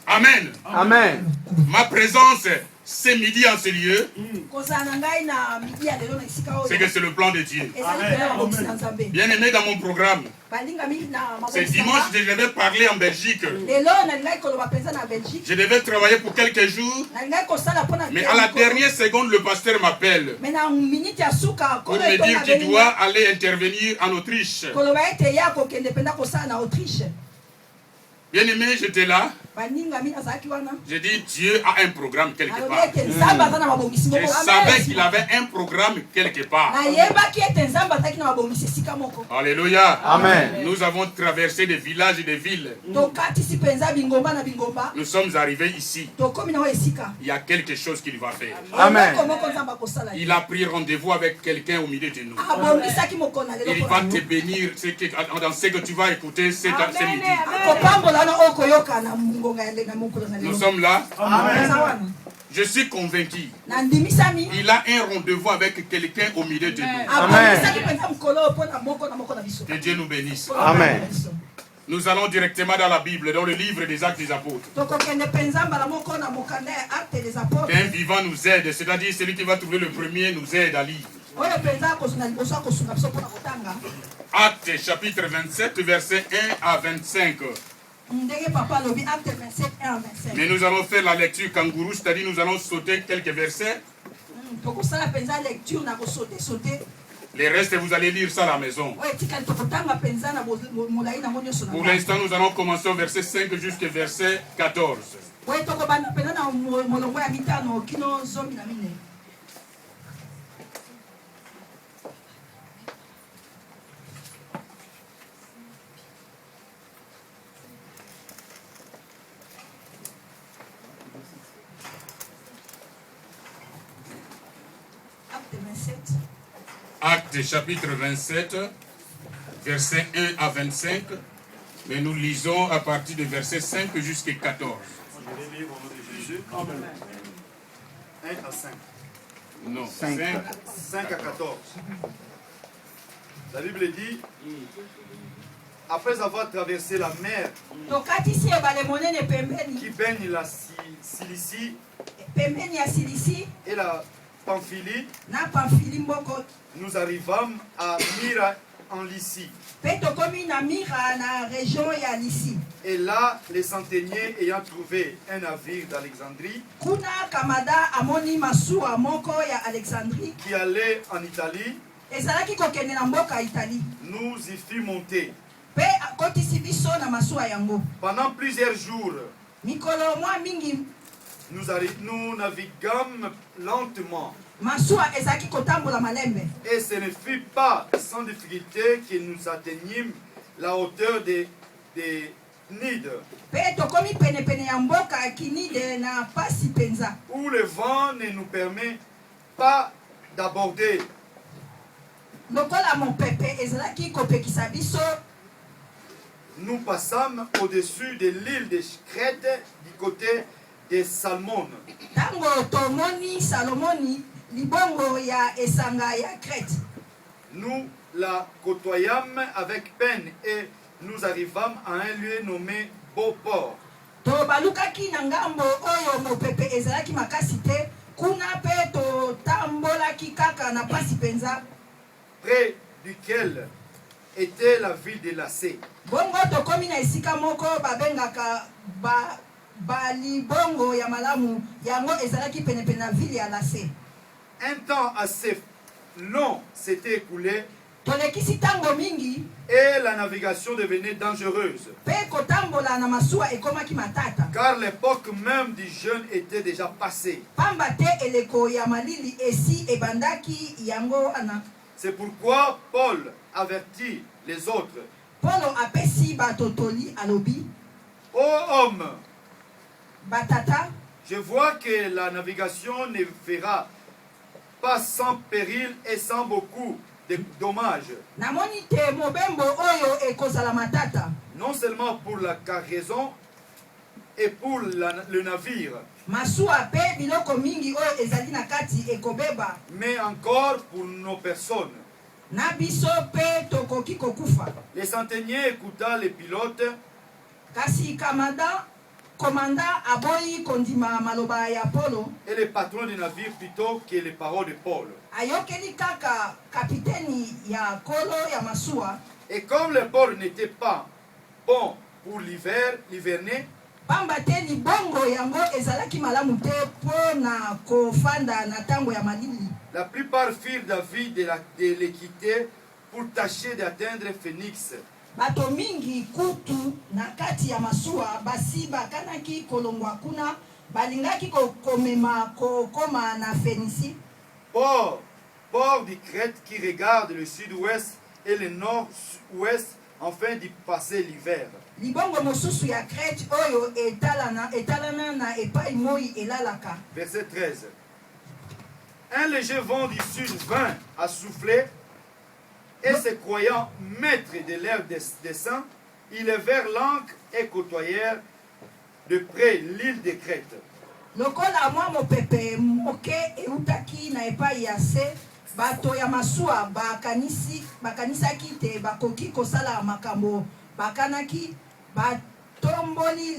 Amen. Amen. Ma présence ce midi en ce lieu, c'est que c'est le plan de Dieu. Bien aimé dans mon programme, ce dimanche, je devais parler en Belgique. Je devais travailler pour quelques jours, mais à la dernière seconde, le pasteur m'appelle pour me dire qu'il doit aller intervenir en Autriche. Bien aimé, j'étais là. J'ai dit, Dieu a un programme quelque part. Je savais qu'il avait un programme quelque part. Alléluia. Amen. Nous avons traversé des villages et des villes. Nous sommes arrivés ici. Il y a quelque chose qu'il va faire. Amen. Il a pris rendez-vous avec quelqu'un au milieu de nous. Il va te bénir dans ce que tu vas écouter cet midi. Nous sommes là. Amen. Je suis convaincu. Il a un rendez-vous avec quelqu'un au milieu de nous. Amen. Que Dieu nous bénisse. Amen. Nous allons directement dans la Bible, dans le livre des Actes des Apôtres. Qu'un vivant nous aide, c'est-à-dire celui qui va trouver le premier nous aide à lire. Actes chapitre 27, versets 1 à 25. Mais nous allons faire la lecture kangourou, c'est-à-dire nous allons sauter quelques versets. Les restes, vous allez lire ça à la maison. Pour l'instant, nous allons commencer au verset 5 jusqu'au verset 14. Actes chapitre 27, versets 1 à 25, mais nous lisons à partir du verset 5 jusqu'à 14. Je vais lire au nom de Jésus. Amen. 1 à 5. Non, 5 à 14. La Bible dit, après avoir traversé la mer qui baigne la Cilicie et la Pamphylie, nous arrivâmes à Myra en Lycie. Et là, les centeniers ayant trouvé un navire d'Alexandrie qui allait en Italie, nous y fûmes montés. Pendant plusieurs jours, nous naviguâmes lentement. Et ce ne fut pas sans difficulté que nous atteignîmes la hauteur des Nides, où le vent ne nous permet pas d'aborder. Nous passâmes au-dessus de l'île de Crète du côté de Salmon. Nous la côtoyâmes avec peine et nous arrivâmes à un lieu nommé Beauport. Près duquel était la ville de Lacé. Un temps assez long s'était écoulé et la navigation devenait dangereuse, car l'époque même du jeûne était déjà passée. C'est pourquoi Paul avertit les autres. Ô homme, je vois que la navigation ne fera pas sans péril et sans beaucoup de dommages. Non seulement pour la cargaison et pour le navire, mais encore pour nos personnes. Les centeniers écouta les pilotes Kasi kamada commandant aboyi kondima maloba ya Paulo. Et le patron du navire plutôt que les paroles de Paul. Ayokeli kaka kapiteni ya kolo ya masua. Et comme le port n'était pas bon pour l'hiverner, pamba te libongo yango ezalaki malamu te po na kofanda na tango ya malili. La plupart firent d'avis de l'équité pour tâcher d'atteindre Phénix. Bato mingi kutu na kati ya masua basi bakanaki kolongwa kuna balingaki komema kokoma na Phénicie. Port du Crète qui regarde le sud-ouest et le nord-ouest afin d'y passer l'hiver. Libongo mosusu ya Crète oyo etalana na epai moi elalaka. Verset 13. Un léger vent du sud vint à souffler, et se croyant maîtres de leur dessein, ils levèrent l'ancre et côtoyèrent de près l'île de Crète. Lokola mwa mopepe moke eutaki na epai ya se, bato ya masua bakanisaki te bakoki kosala makambo, bakanaki batomboli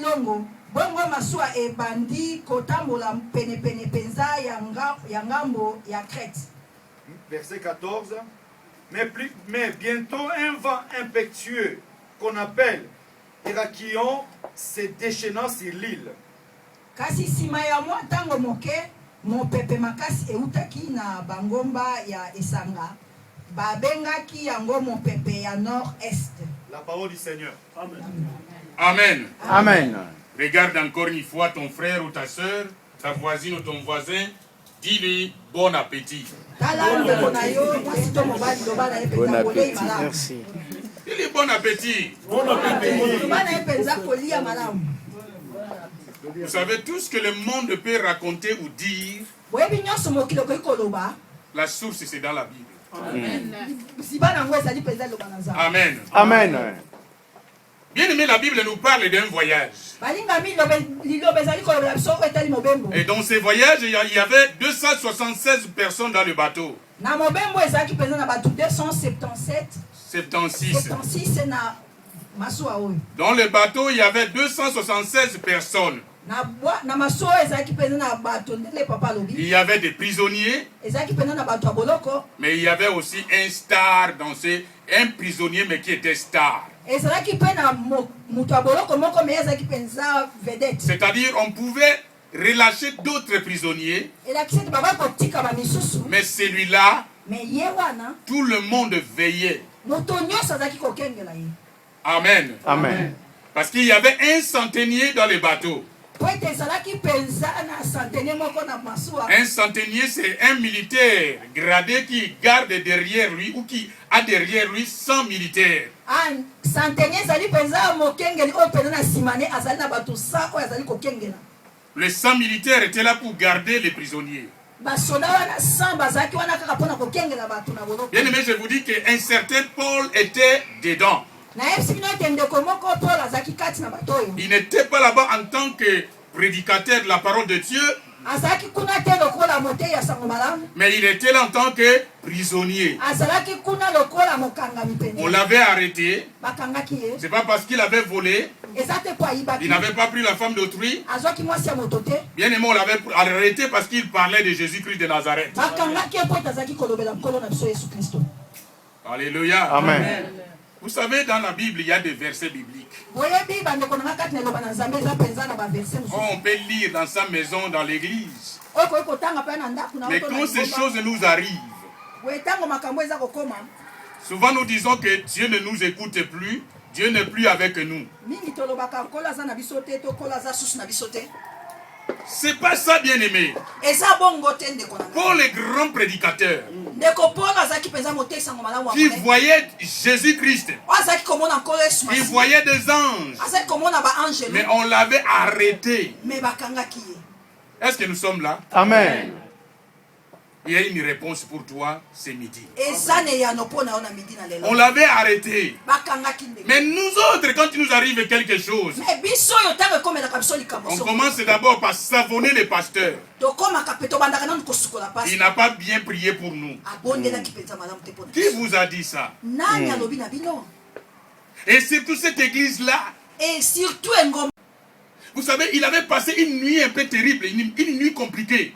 longo. Bongo masua ebandi kotambola pene penza ya ngambo ya Crète. Verset 14. Mais bientôt un vent impétueux qu'on appelle Hérakion se déchaînant sur l'île. Kasi sima ya mwa tango moke mopepe makasi eutaki na bangomba ya esanga babengaki yango mopepe ya nord-est. La parole du Seigneur. Amen. Amen. Amen. Regarde encore une fois ton frère ou ta soeur, ta voisine ou ton voisin, dis-lui bon appétit. Bon appétit, merci. Dis-lui bon appétit. Bon appétit. Vous savez tout ce que le monde peut raconter ou dire, la source c'est dans la Bible. Amen. Amen. Bien aimé, la Bible nous parle d'un voyage. Et dans ces voyages, il y avait 276 personnes dans le bateau. 76. Dans le bateau, il y avait 276 personnes. Il y avait des prisonniers, mais il y avait aussi un star dans un prisonnier mais qui était star. C'est-à-dire on pouvait relâcher d'autres prisonniers, mais celui-là, tout le monde veillait. Amen. Amen. Parce qu'il y avait un centenier dans le bateau. Un centenier, c'est un militaire gradé qui garde derrière lui ou qui a derrière lui 100 militaires. Les 100 militaires étaient là pour garder les prisonniers. Bien aimé, je vous dis qu'un certain Paul était dedans. Il n'était pas là-bas en tant que prédicateur de la parole de Dieu, mais il était là en tant que prisonnier. On l'avait arrêté. C'est pas parce qu'il avait volé. Il n'avait pas pris la femme d'autrui. Bien aimé, on l'avait arrêté parce qu'il parlait de Jésus-Christ de Nazareth. Alléluia. Amen. Vous savez, dans la Bible, il y a des versets bibliques. On peut lire dans sa maison, dans l'église. Mais quand ces choses nous arrivent, souvent nous disons que Dieu ne nous écoute plus, Dieu n'est plus avec nous. C'est pas ça, bien aimé. Pour les grands prédicateurs qui voyaient Jésus-Christ, qui voyaient des anges, mais on l'avait arrêté. Est-ce que nous sommes là? Amen. Il y a une réponse pour toi ce midi. On l'avait arrêté. Mais nous autres, quand il nous arrive quelque chose, on commence d'abord par savonner les pasteurs. Il n'a pas bien prié pour nous. Qui vous a dit ça? Et surtout cette église-là, Vous savez, il avait passé une nuit un peu terrible, une nuit compliquée.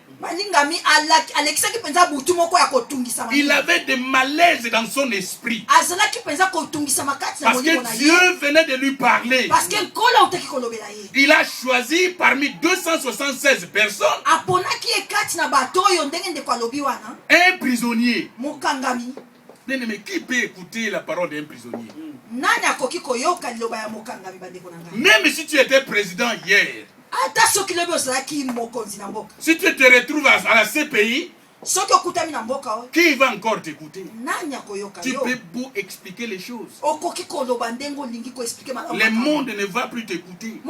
Il avait des malaises dans son esprit. Parce que Dieu venait de lui parler. Il a choisi parmi 276 personnes un prisonnier. Mais qui peut écouter la parole d'un prisonnier? Même si tu étais président hier, si tu te retrouves à la CPI, qui va encore t'écouter? Tu peux beau expliquer les choses, le monde ne va plus t'écouter.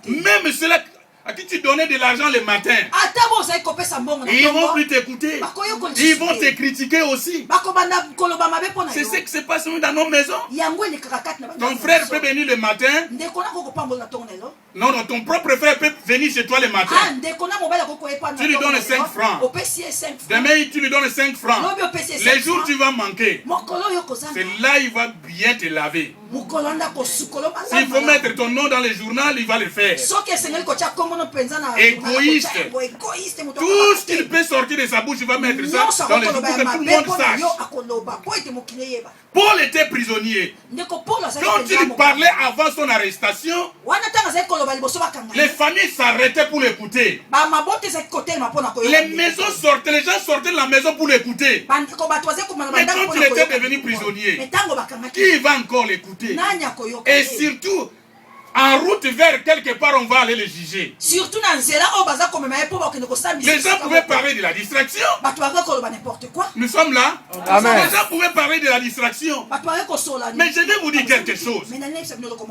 Même cela à qui tu donnais de l'argent le matin, ils vont plus t'écouter. Ils vont te critiquer aussi. C'est ce qui se passe dans nos maisons. Ton frère peut venir le matin. Non, ton propre frère peut venir chez toi le matin. Tu lui donnes 5 francs. Demain, tu lui donnes 5 francs. Les jours tu vas manquer, c'est là il va bien te laver. S'il faut mettre ton nom dans le journal, il va le faire. Égoïste. Tout ce qu'il peut sortir de sa bouche, il va mettre ça dans le journal pour que tout le monde sache. Paul était prisonnier. Quand il parlait avant son arrestation, les familles s'arrêtaient pour l'écouter. Les maisons sortaient, les gens sortaient de la maison pour l'écouter. Mais quand il était devenu prisonnier, qui va encore l'écouter? Et surtout, en route vers quelque part, on va aller les juger. Les gens pouvaient parler de la distraction. Nous sommes là. Amen. Les gens pouvaient parler de la distraction. Mais je vais vous dire quelque chose.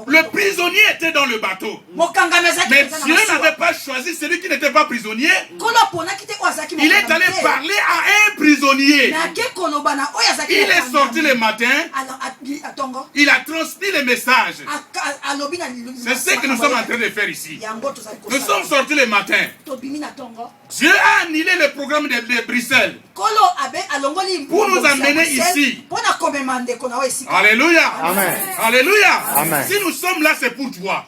Le prisonnier était dans le bateau. Mais Dieu n'avait pas choisi celui qui n'était pas prisonnier. Il est allé parler à un prisonnier. Il est sorti le matin. Il a transmis le message. C'est ce que nous sommes en train de faire ici. Nous sommes sortis le matin. Dieu a annulé le programme de Bruxelles pour nous amener ici. Alléluia. Amen. Alléluia. Amen. Si nous sommes là, c'est pour toi.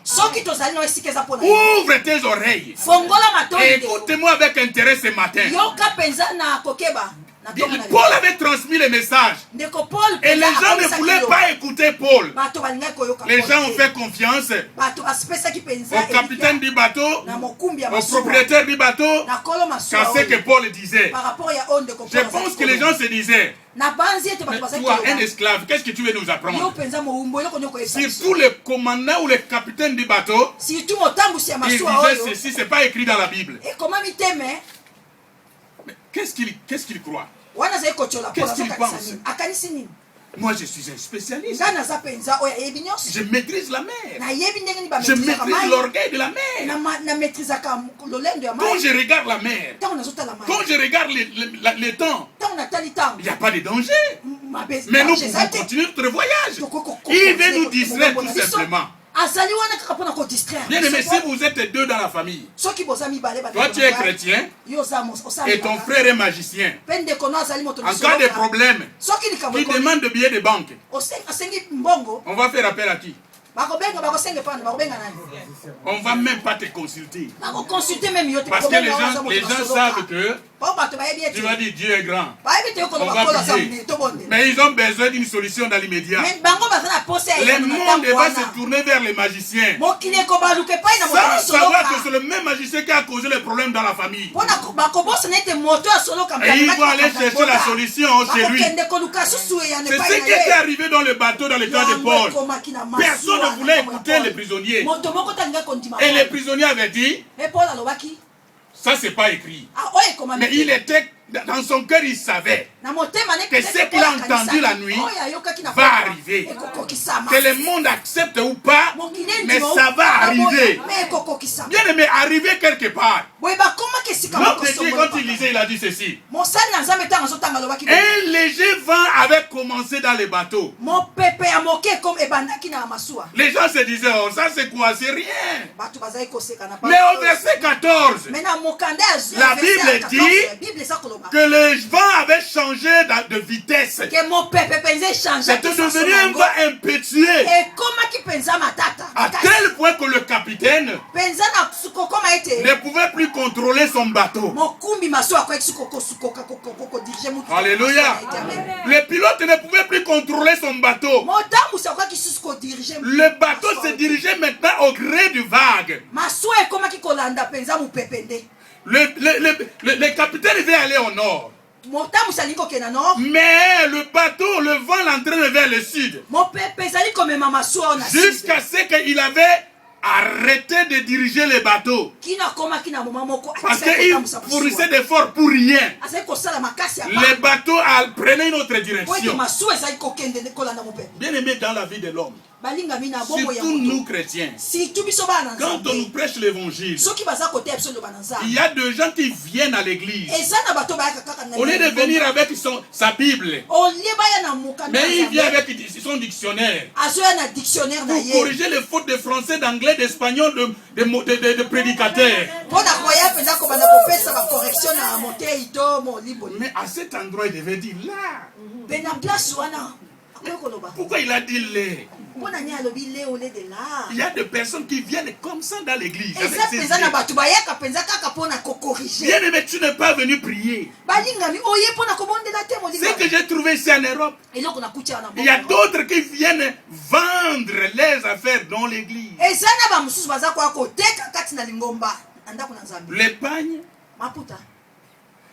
Ouvre tes oreilles. Écoute-moi avec intérêt ce matin. Paul avait transmis le message. Et les gens ne voulaient pas écouter Paul. Les gens ont fait confiance au capitaine du bateau, au propriétaire du bateau, qu'à ce que Paul disait. Je pense que les gens se disaient, toi, un esclave, qu'est-ce que tu veux nous apprendre? Surtout le commandant ou le capitaine du bateau, il disait ceci, c'est pas écrit dans la Bible. Qu'est-ce qu'il croit? Qu'est-ce qu'il pense? Moi, je suis un spécialiste. Je maîtrise la mer. Je maîtrise l'orgueil de la mer. Quand je regarde la mer, quand je regarde le temps, il n'y a pas de danger. Mais nous pouvons continuer notre voyage. Il veut nous distraire tout simplement. Bien aimé, si vous êtes deux dans la famille, toi tu es chrétien et ton frère est magicien, en cas de problème, qui demande de billets de banque, on va faire appel à qui? On va même pas te consulter. Parce que les gens savent que tu vas dire Dieu est grand. On va prier. Mais ils ont besoin d'une solution dans l'immédiat. Le monde va se tourner vers les magiciens. Sans savoir que c'est le même magicien qui a causé les problèmes dans la famille. Et ils vont aller chercher la solution chez lui. C'est ce qui était arrivé dans le bateau dans le cas de Paul. Personne ne voulait écouter les prisonniers. Et les prisonniers avaient dit, ça c'est pas écrit. Mais il était, dans son cœur il savait que ce qu'il a entendu la nuit va arriver. Que le monde accepte ou pas, mais ça va arriver. Bien aimé, arriver quelque part. L'homme de Dieu, quand il lisait, il a dit ceci. Un léger vent avait commencé dans les bateaux. Les gens se disaient, oh ça c'est quoi, c'est rien. Mais au verset 14, la Bible dit que le vent avait changé de vitesse. C'était devenu un vent impétueux. À tel point que le capitaine capitaine ne pouvait plus contrôler son bateau. Alléluia. Le pilote ne pouvait plus contrôler son bateau. Le bateau se dirigeait maintenant au gré du vague. Le capitaine devait aller au nord. Mais le bateau, le vent l'entraîne vers le sud. Jusqu'à ce qu'il avait arrêté de diriger le bateau. Parce qu'il fournissait d'efforts pour rien. Le bateau prenait une autre direction. Bien aimé dans la vie de l'homme. Surtout nous chrétiens, quand on nous prêche l'évangile, il y a des gens qui viennent à l'église. Au lieu de venir avec sa Bible, mais il vient avec son dictionnaire pour corriger les fautes de français, d'anglais, d'espagnol, de prédicateurs. Mais à cet endroit, il devait dire là. Pourquoi il a dit les? Il y a des personnes qui viennent comme ça dans l'église. Bien aimé, tu n'es pas venu prier. Ce que j'ai trouvé ici en Europe, il y a d'autres qui viennent vendre les affaires dans l'église. L'épargne,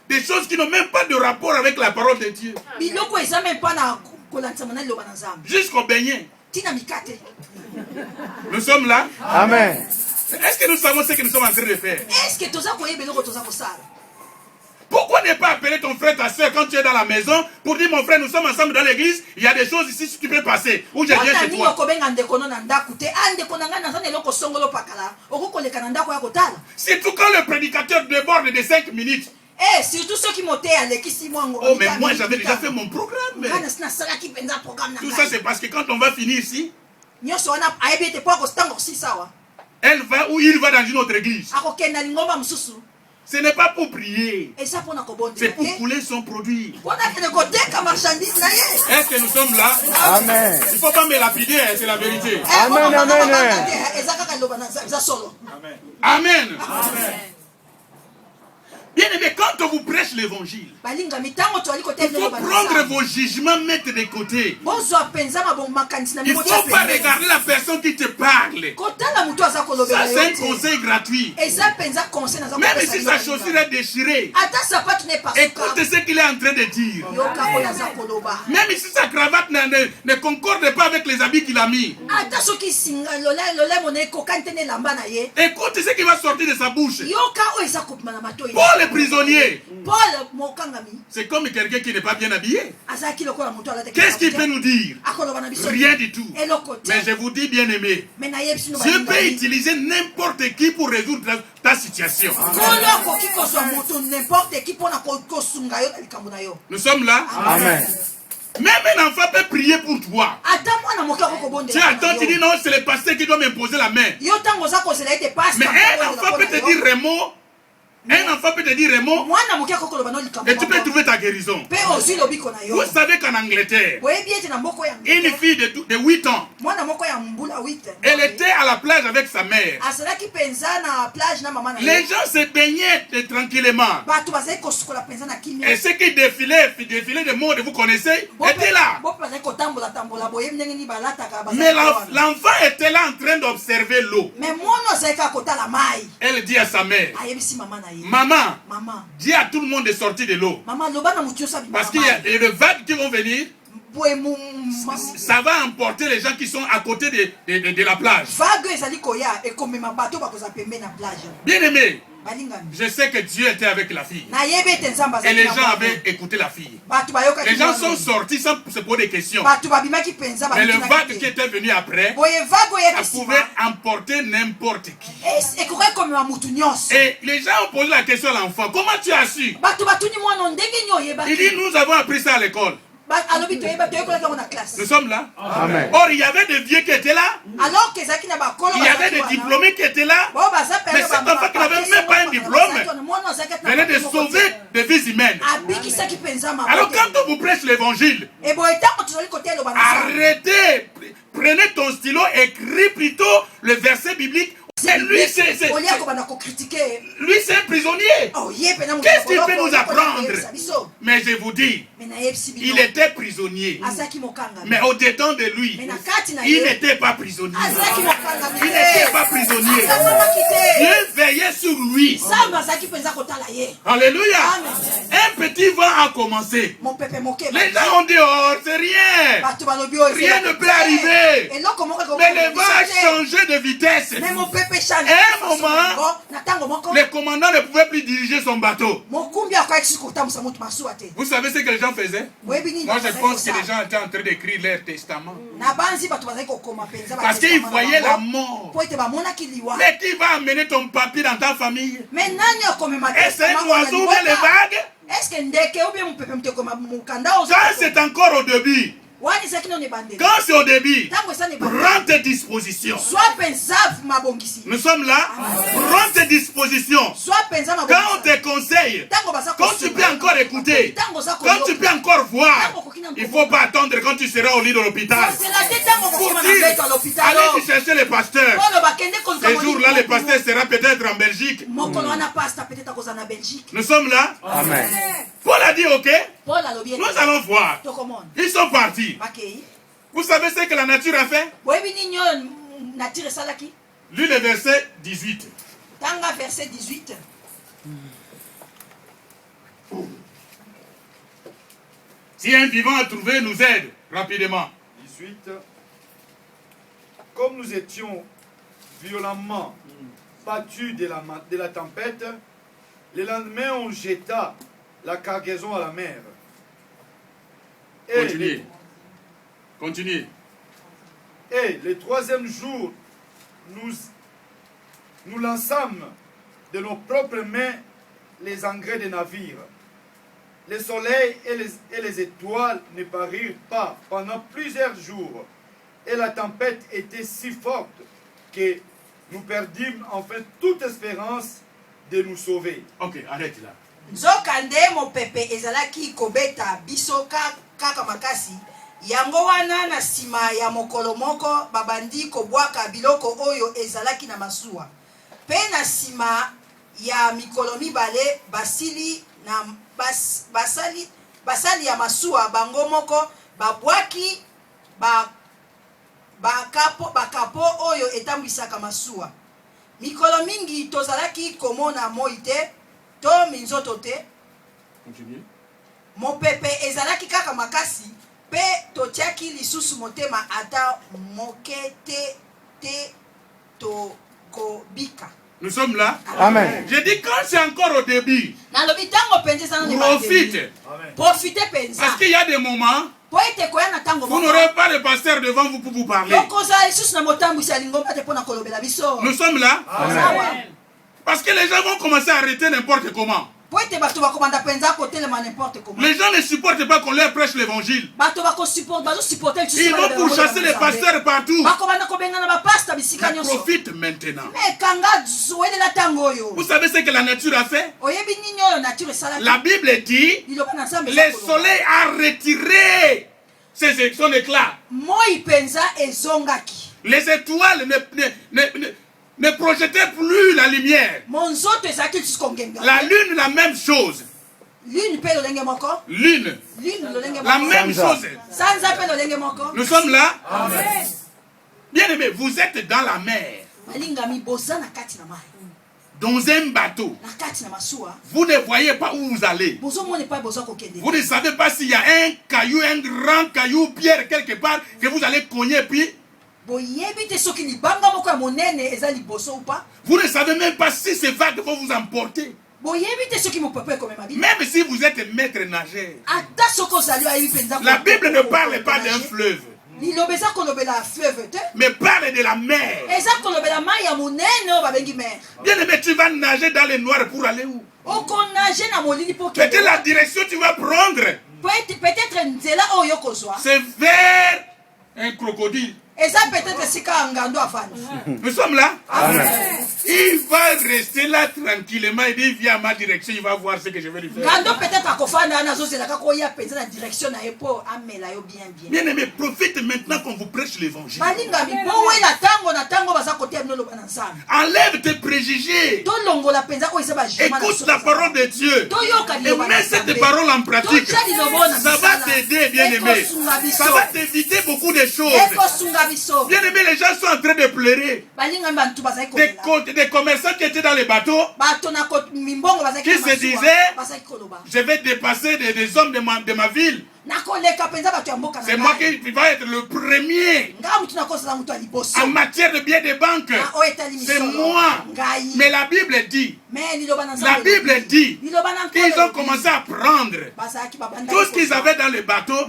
des choses qui n'ont même pas de rapport avec la parole de Dieu. Jusqu'au beignet. Nous sommes là. Amen. Est-ce que nous savons ce que nous sommes en train de faire? Pourquoi ne pas appeler ton frère, ta soeur quand tu es dans la maison pour dire mon frère, nous sommes ensemble dans l'église, il y a des choses ici si tu peux passer ou je viens chez toi. Surtout quand le prédicateur déborde de 5 minutes. Surtout ceux qui montaient à l'église. Oh, mais moi j'avais déjà fait mon programme. Tout ça c'est parce que quand on va finir ici, elle va ou il va dans une autre église. Ce n'est pas pour prier. C'est pour couler son produit. Est-ce que nous sommes là? Amen. Il ne faut pas me lapider, c'est la vérité. Amen, amen. Amen. Amen. Bien aimé, quand on vous prêche l'évangile, il faut prendre vos jugements, mettre de côté. Il ne faut pas regarder la personne qui te parle. Ça, c'est un conseil gratuit. Même si sa chaussure est déchirée, écoute ce qu'il est en train de dire. Même si sa cravate ne concorde pas avec les habits qu'il a mis, écoute ce qui va sortir de sa bouche. Paul est prisonnier. C'est comme quelqu'un qui n'est pas bien habillé. Qu'est-ce qu'il peut nous dire? Rien du tout. Mais je vous dis, bien aimé, Dieu peut utiliser n'importe qui pour résoudre ta situation. Nous sommes là. Amen. Même un enfant peut prier pour toi. Tu attends, tu dis non, c'est le pasteur qui doit m'imposer la main. Mais un enfant peut te dire Raymond. Un enfant peut te dire Raymond, et tu peux trouver ta guérison. Vous savez qu'en Angleterre, une fille de 8 ans, elle était à la plage avec sa mère. Les gens se baignaient tranquillement. Et ceux qui défilaient de mode, vous connaissez, étaient là. Mais l'enfant était là en train d'observer l'eau. Elle dit à sa mère, maman, dis à tout le monde de sortir de l'eau. Parce qu'il y a des vagues qui vont venir. Ça va emporter les gens qui sont à côté de la plage. Bien aimé, je sais que Dieu était avec la fille. Et les gens avaient écouté la fille. Les gens sont sortis sans se poser des questions. Mais le vague qui était venu après, ça pouvait emporter n'importe qui. Et les gens ont posé la question à l'enfant, comment tu as su? Il dit, nous avons appris ça à l'école. Nous sommes là. Amen. Or, il y avait des vieux qui étaient là. Il y avait des diplômés qui étaient là. Mais cet enfant qui n'avait même pas un diplôme venait de sauver des vies humaines. Alors, quand on vous prêche l'évangile, arrêtez, prenez ton stylo, écris plutôt le verset biblique Mais lui, c'est un prisonnier. Qu'est-ce qu'il peut nous apprendre? Mais je vous dis, il était prisonnier. Mais au-dedans de lui, il n'était pas prisonnier. Il n'était pas prisonnier. Dieu veillait sur lui. Alléluia. Un petit vent a commencé. Les gens ont dit, oh, c'est rien. Rien ne peut arriver. Mais le vent a changé de vitesse. À un moment, le commandant ne pouvait plus diriger son bateau. Vous savez ce que les gens faisaient? Moi, je pense que les gens étaient en train d'écrire leur testament. Parce qu'ils voyaient la mort. Mais qui va amener ton papier dans ta famille? Est-ce un oiseau ou les vagues? Quand c'est encore au début, quand c'est au début, prends tes dispositions. Nous sommes là. Prends tes dispositions. Quand on te conseille, quand tu peux encore écouter, quand tu peux encore voir, il ne faut pas attendre quand tu seras au lit de l'hôpital pour dire, allez chercher le pasteur. Ce jour-là, le pasteur sera peut-être en Belgique. Nous sommes là. Amen. Paul a dit, ok, nous allons voir. Ils sont partis. Vous savez ce que la nature a fait? Lis le verset 18. Si un vivant a trouvé, nous aide rapidement. 18. Comme nous étions violemment battus de la tempête, le lendemain on jeta la cargaison à la mer. Continuez. Continuez. Et le troisième jour, nous lançâmes de nos propres mains les engrais des navires. Le soleil et les étoiles ne parirent pas pendant plusieurs jours. Et la tempête était si forte que nous perdîmes enfin toute espérance de nous sauver. Ok, arrête là. Nzokande mopepe ezalaki kobeta biso kaka makasi yango wana na sima ya mokolo moko babandi kobwaka biloko oyo ezalaki na masuwa pe na sima ya mikolo mibale basali ya masuwa bango moko babwaki bakapo oyo etambwisaka masuwa mikolo mingi tozalaki komona moi te to minzoto te. Continue. Mopepe ezalaki kaka makasi pe totiaki lisusu motema ata moke te tokobika. Nous sommes là. Amen. Je dis quand c'est encore au début, profite. Profitez penza. Parce qu'il y a des moments, vous n'aurez pas le pasteur devant vous pour vous parler. Nous sommes là. Amen. Parce que les gens vont commencer à arrêter n'importe comment. Les gens ne supportent pas qu'on leur prêche l'évangile. Ils vont pourchasser les pasteurs partout. Mais profite maintenant. Vous savez ce que la nature a fait? La Bible dit, le soleil a retiré son éclat. Les étoiles ne projetaient plus la lumière. La lune, la même chose. Lune, la même chose. Nous sommes là. Amen. Bien aimé, vous êtes dans la mer. Dans un bateau. Vous ne voyez pas où vous allez. Vous ne savez pas s'il y a un caillou, un grand caillou, pierre quelque part que vous allez cogner puis. Vous ne savez même pas si ces vagues vont vous emporter. Même si vous êtes maître nageur. La Bible ne parle pas d'un fleuve, mais parle de la mer. Bien aimé, tu vas nager dans les noirs pour aller où? Peut-être la direction que tu vas prendre, c'est vers un crocodile. Nous sommes là. Amen. Il va rester là tranquillement et dire viens à ma direction, il va voir ce que je vais lui faire. Bien aimé, profite maintenant qu'on vous prêche l'évangile. Enlève tes préjugés. Écoute la parole de Dieu. Et mets cette parole en pratique. Ça va t'aider, bien aimé. Ça va t'éviter beaucoup de choses. Bien aimé, les gens sont en train de pleurer. Des commerçants qui étaient dans les bateaux, qui se disaient, je vais dépasser des hommes de ma ville. C'est moi qui vais être le premier en matière de billets de banque. C'est moi. Mais la Bible dit qu'ils ont commencé à prendre tout ce qu'ils avaient dans le bateau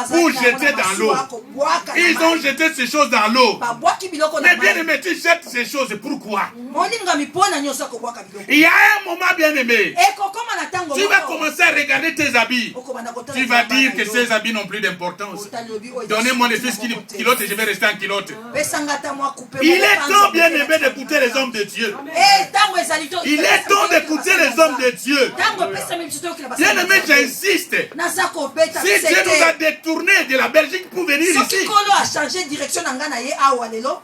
pour jeter dans l'eau. Ils ont jeté ces choses dans l'eau. Mais bien aimé, tu jettes ces choses. Pourquoi? Il y a un moment, bien aimé, tu vas commencer à regarder tes habits. Tu vas dire que ces habits n'ont plus d'importance. Donnez-moi les fils kilotes et je vais rester en kilote. Il est temps, bien aimé, d'écouter les hommes de Dieu. Il est temps d'écouter les hommes de Dieu. Bien aimé, j'insiste. Si Dieu nous a détournés de la Belgique pour venir ici,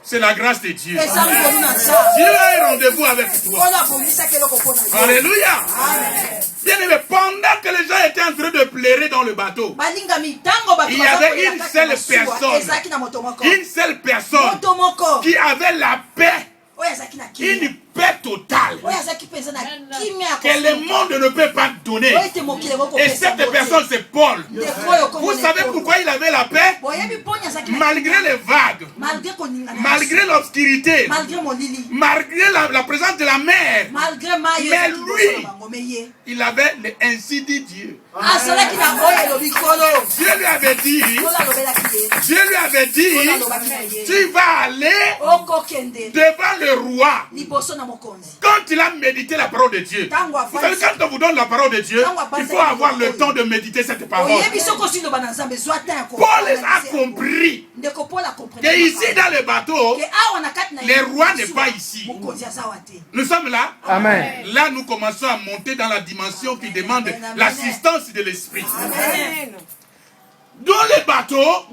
c'est la grâce de Dieu. Dieu a un rendez-vous avec toi. Alléluia. Bien aimé, pendant que les gens étaient en train de pleurer dans le bateau, il y avait une seule personne qui avait la paix, une paix totale que le monde ne peut pas donner. Et cette personne, c'est Paul. Vous savez pourquoi il avait la paix? Malgré les vagues, malgré l'obscurité, malgré la présence de la mer, mais lui, il avait ainsi dit Dieu. Dieu lui avait dit, tu vas aller devant le roi. Quand il a médité la parole de Dieu, vous savez, quand on vous donne la parole de Dieu, il faut avoir le temps de méditer cette parole. Paul a compris que ici dans le bateau, le roi n'est pas ici. Nous sommes là. Amen. Là, nous commençons à monter dans la dimension qui demande l'assistance de l'esprit. Dans le bateau,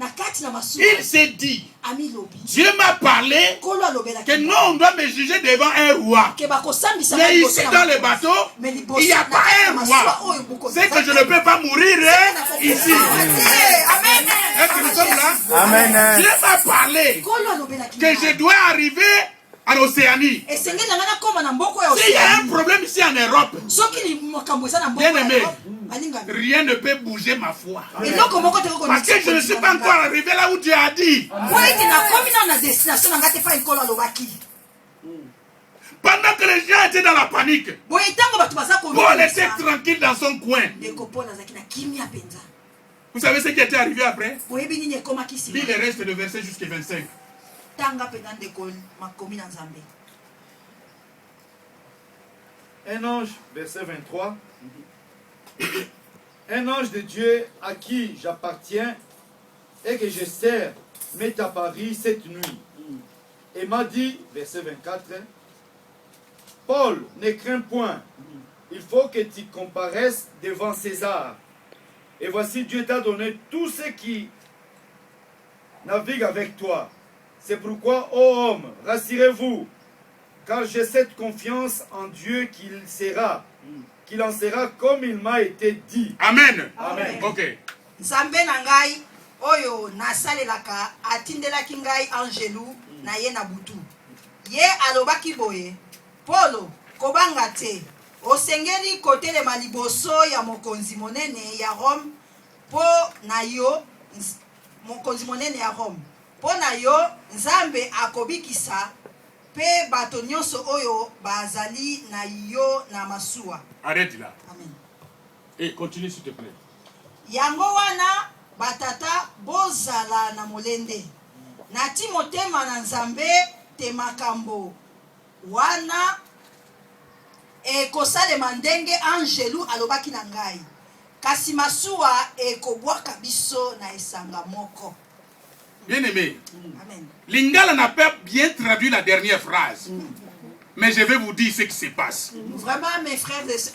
il s'est dit, Dieu m'a parlé que non, on doit me juger devant un roi. Mais ici dans le bateau, il n'y a pas un roi. C'est que je ne peux pas mourir ici. Est-ce que nous sommes là? Amen. Dieu m'a parlé que je dois arriver en Océanie. S'il y a un problème ici en Europe, bien aimé, rien ne peut bouger ma foi. Parce que je ne suis pas encore arrivé là où Dieu a dit. Pendant que les gens étaient dans la panique, Paul était tranquille dans son coin. Vous savez ce qui était arrivé après? Lis le reste de verset jusqu'à 25. Un ange, verset 23. Un ange de Dieu à qui j'appartiens et que je sers m'est apparu cette nuit et m'a dit, verset 24, Paul, ne crains point, il faut que tu comparaisses devant César. Et voici, Dieu t'a donné tous ceux qui naviguent avec toi. C'est pourquoi, ô homme, rassurez-vous, car j'ai cette confiance en Dieu qu'il en sera comme il m'a été dit. Amen. Amen. Ok. Nzambe na ngai oyo nasalelaka atindelaki ngai angelu na ye na butu. Ye alobaki boye, Polo, kobanga te, osengeli kotelema liboso ya mokonzi monene ya Rome, po na yo, mokonzi monene ya Rome. Po na yo, Nzambe akobikisa, pe bato nyonso oyo bazali na yo na masuwa. Arrête là. Amen. Et continue s'il te plaît. Yango wana batata bozala na molende. Nati motema na Nzambe te makambo. Wana ekosalema ndenge angelu alobaki na ngai. Kasi masuwa ekobwaka biso na esanga moko. Bien aimé. Amen. Lingala n'a pas bien traduit la dernière phrase. Mais je vais vous dire ce qui se passe. Vraiment, mes frères et sœurs.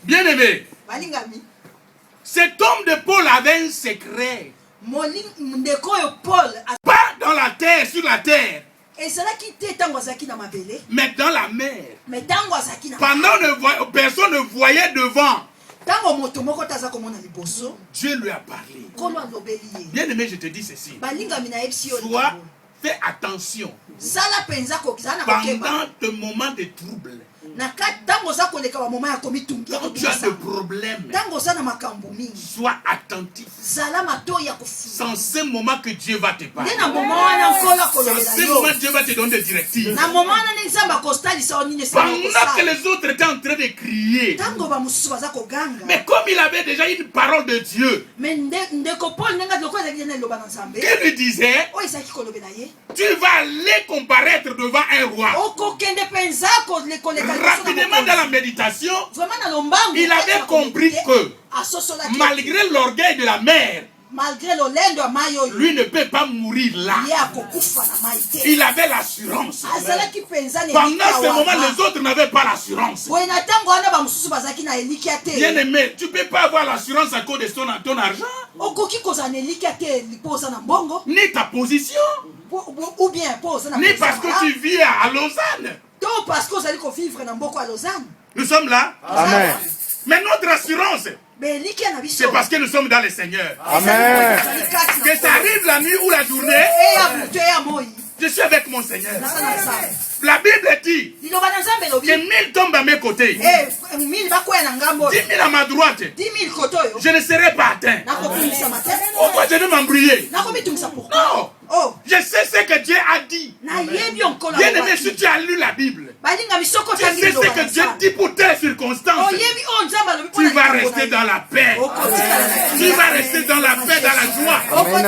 Bien aimé, cet homme de Paul avait un secret. Pas dans la terre, sur la terre, mais dans la mer. Pendant personne ne voyait devant, Dieu lui a parlé. Bien aimé, je te dis ceci. Sois, fais attention pendant tes moments de trouble. Quand tu as des problèmes, sois attentif. C'est en ce moment que Dieu va te parler. C'est en ce moment que Dieu va te donner des directives. Pendant que les autres étaient en train de crier, mais comme il avait déjà une parole de Dieu, qui lui disait, tu vas aller comparaître devant un roi. Rapidement dans la méditation, il avait compris que malgré l'orgueil de la mère, lui ne peut pas mourir là. Il avait l'assurance. Pendant ce moment, les autres n'avaient pas l'assurance. Bien aimé, tu ne peux pas avoir l'assurance à cause de ton argent, ni ta position, ni parce que tu vis à Lausanne. Nous sommes là. Amen. Mais notre assurance, c'est parce que nous sommes dans le Seigneur. Amen. Que ça arrive la nuit ou la journée, je suis avec mon Seigneur. La Bible dit que 1000 tombent à mes côtés, 10 000 à ma droite, je ne serai pas atteint. Pourquoi je vais m'embrouiller? Non. Je sais ce que Dieu a dit. Bien aimé, si tu as lu la Bible, tu sais ce que Dieu dit pour tes circonstances. Tu vas rester dans la paix. Tu vas rester dans la paix, dans la joie.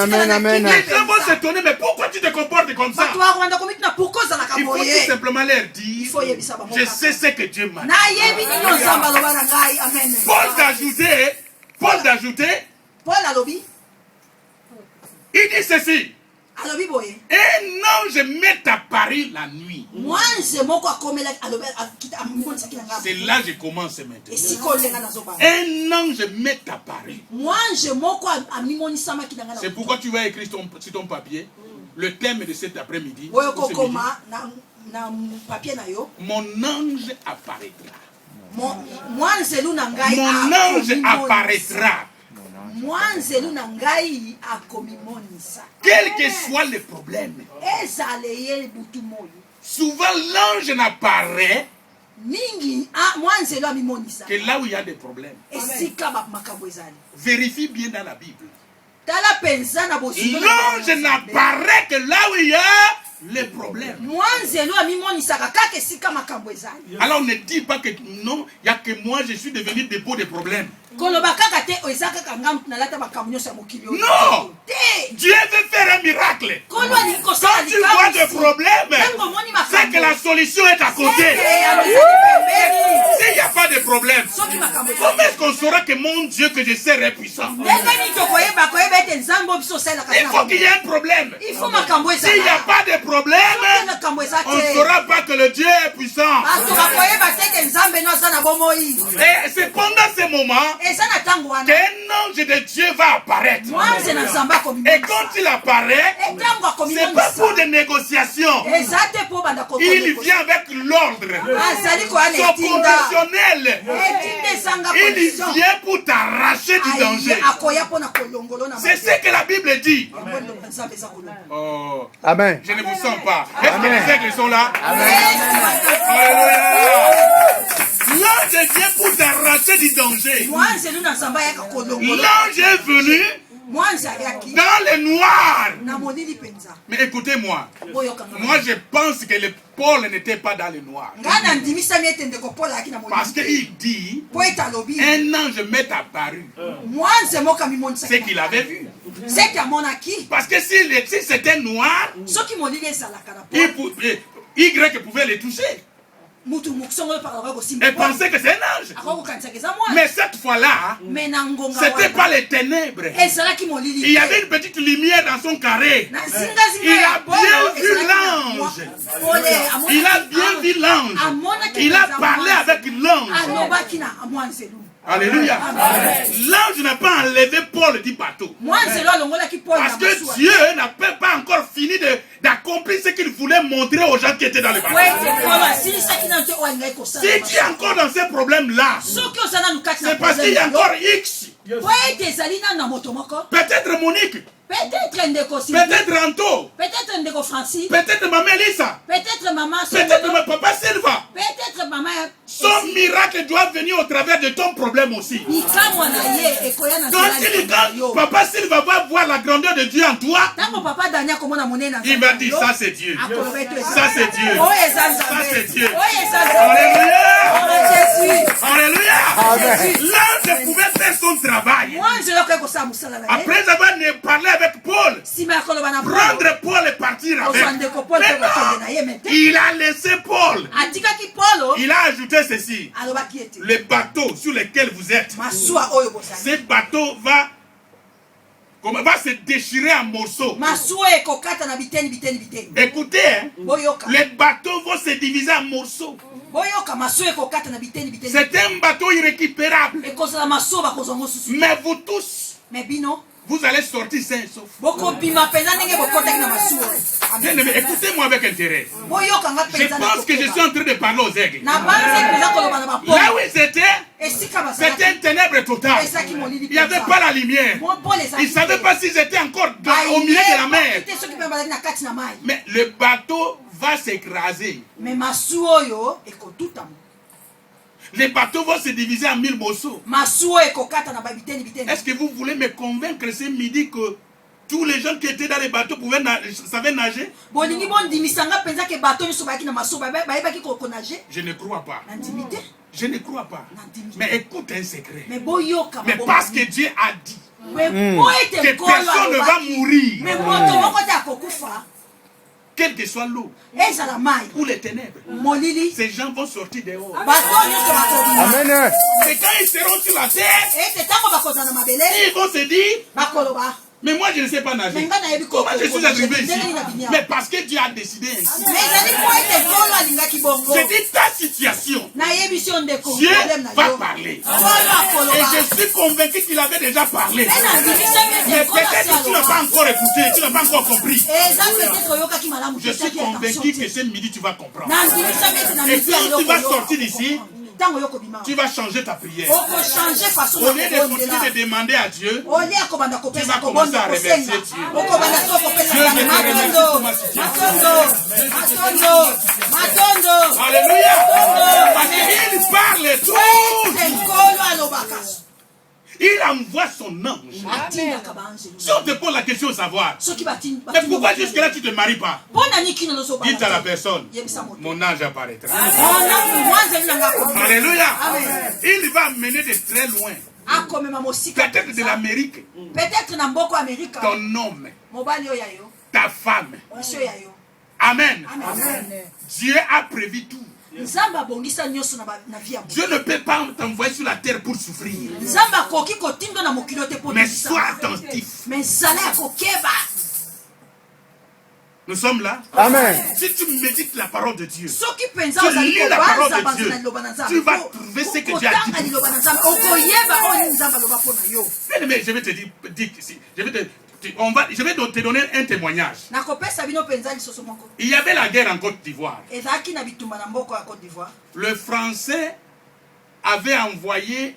Amen, amen. Les gens vont s'étonner, mais pourquoi tu te comportes comme ça? Il faut tout simplement leur dire, je sais ce que Dieu m'a dit. Paul d'ajouter, il dit ceci. Un ange m'est apparu la nuit. C'est là que je commence maintenant. Un ange m'est apparu. C'est pourquoi tu vas écrire sur ton papier le thème de cet après-midi. Mon ange apparaîtra. Mon ange apparaîtra. Quel que soit le problème, souvent l'ange n'apparaît que là où il y a des problèmes. Vérifie bien dans la Bible. L'ange n'apparaît que là où il y a les problèmes. Alors on ne dit pas que non, il n'y a que moi, je suis devenu dépôt de problèmes. Non, Dieu veut faire un miracle. Quand tu vois des problèmes, c'est que la solution est à côté. S'il n'y a pas de problème, comment est-ce qu'on saura que mon Dieu que je sers est puissant? Il faut qu'il y ait un problème. S'il n'y a pas de problème, on ne saura pas que le Dieu est puissant. Et c'est pendant ce moment qu'un ange de Dieu va apparaître. Et quand il apparaît, c'est pas pour des négociations. Il vient avec l'ordre. Son conditionnel. Il vient pour t'arracher du danger. C'est ce que la Bible dit. Oh. Amen. Je ne vous sens pas. Est-ce que les aigles sont là? Amen. Alléluia. L'ange vient pour t'arracher du danger. L'ange est venu dans le noir. Mais écoutez-moi. Moi, je pense que le Paul n'était pas dans le noir. Parce qu'il dit, un ange m'est apparu. C'est qu'il avait vu. Parce que si c'était noir, Y pouvait les toucher. et pensait que c'est un ange. Mais cette fois-là, ce n'était pas les ténèbres. Il y avait une petite lumière dans son carré. Il a bien vu l'ange. Il a bien vu l'ange. Il a parlé avec l'ange. Alléluia. L'ange n'a pas enlevé Paul du bateau. Parce que Dieu n'a pas encore fini d'accomplir ce qu'il voulait montrer aux gens qui étaient dans le bateau. Si tu es encore dans ces problèmes-là, c'est parce qu'il y a encore X. Peut-être Monique. Peut-être Anto. Peut-être Ndeko Francis. Peut-être Maman Elisa. Peut-être Maman. Peut-être mon papa Silva. Peut-être Maman. Son miracle doit venir au travers de ton problème aussi. Quand papa Silva va voir la grandeur de Dieu en toi, il va dire ça c'est Dieu. Ça c'est Dieu. Ça c'est Dieu. Alléluia. Alléluia. L'ange pouvait faire son travail. Après avoir parlé avec Paul, prendre Paul et partir avec. Maintenant, il a laissé Paul. Il a ajouté ceci. Le bateau sur lequel vous êtes, ce bateau va se déchirer en morceaux. Écoutez, hein, les bateaux vont se diviser en morceaux. C'est un bateau irrécupérable. Mais vous tous, vous allez sortir sains et saufs. Bien aimé, écoutez-moi avec intérêt. Je pense que je suis en train de parler aux aigles. Là où ils étaient, c'était un ténèbre total. Il n'y avait pas la lumière. Ils ne savaient pas s'ils étaient encore au milieu de la mer. Mais le bateau va s'écraser. Les bateaux vont se diviser en 1000 morceaux. Est-ce que vous voulez me convaincre ce midi que tous les gens qui étaient dans les bateaux savaient nager? Je ne crois pas. Je ne crois pas. Mais écoute un secret. Mais parce que Dieu a dit que personne ne va mourir, quelle que soit l'eau ou les ténèbres, ces gens vont sortir dehors. Amen. Et quand ils seront sur la terre, ils vont se dire, mais moi je ne sais pas nager. Comment je suis arrivé ici? Mais parce que Dieu a décidé ainsi. C'est dit ta situation. Dieu va parler. Et je suis convaincu qu'il avait déjà parlé. Mais peut-être que tu n'as pas encore écouté, tu n'as pas encore compris. Je suis convaincu que ce midi tu vas comprendre. Et quand tu vas sortir d'ici, tu vas changer ta prière. Au lieu de continuer de demander à Dieu, tu vas commencer à remercier Dieu. Dieu, je te remercie pour ma situation. Alléluia. Parce qu'il parle tout. Il envoie son ange. Si on te pose la question de savoir, mais pourquoi jusque-là tu ne te maries pas? Dites à la personne, mon ange apparaîtra. Alléluia. Il va mener de très loin. Peut-être de l'Amérique. Ton homme, ta femme. Amen. Dieu a prévu tout. Dieu ne peut pas t'envoyer sur la terre pour souffrir. Mais sois attentif. Nous sommes là. Amen. Si tu médites la parole de Dieu, tu lis la parole de Dieu, tu vas trouver ce que Dieu a dit. Mais je vais te dire, je vais te donner un témoignage. Il y avait la guerre en Côte d'Ivoire. Le Français avait envoyé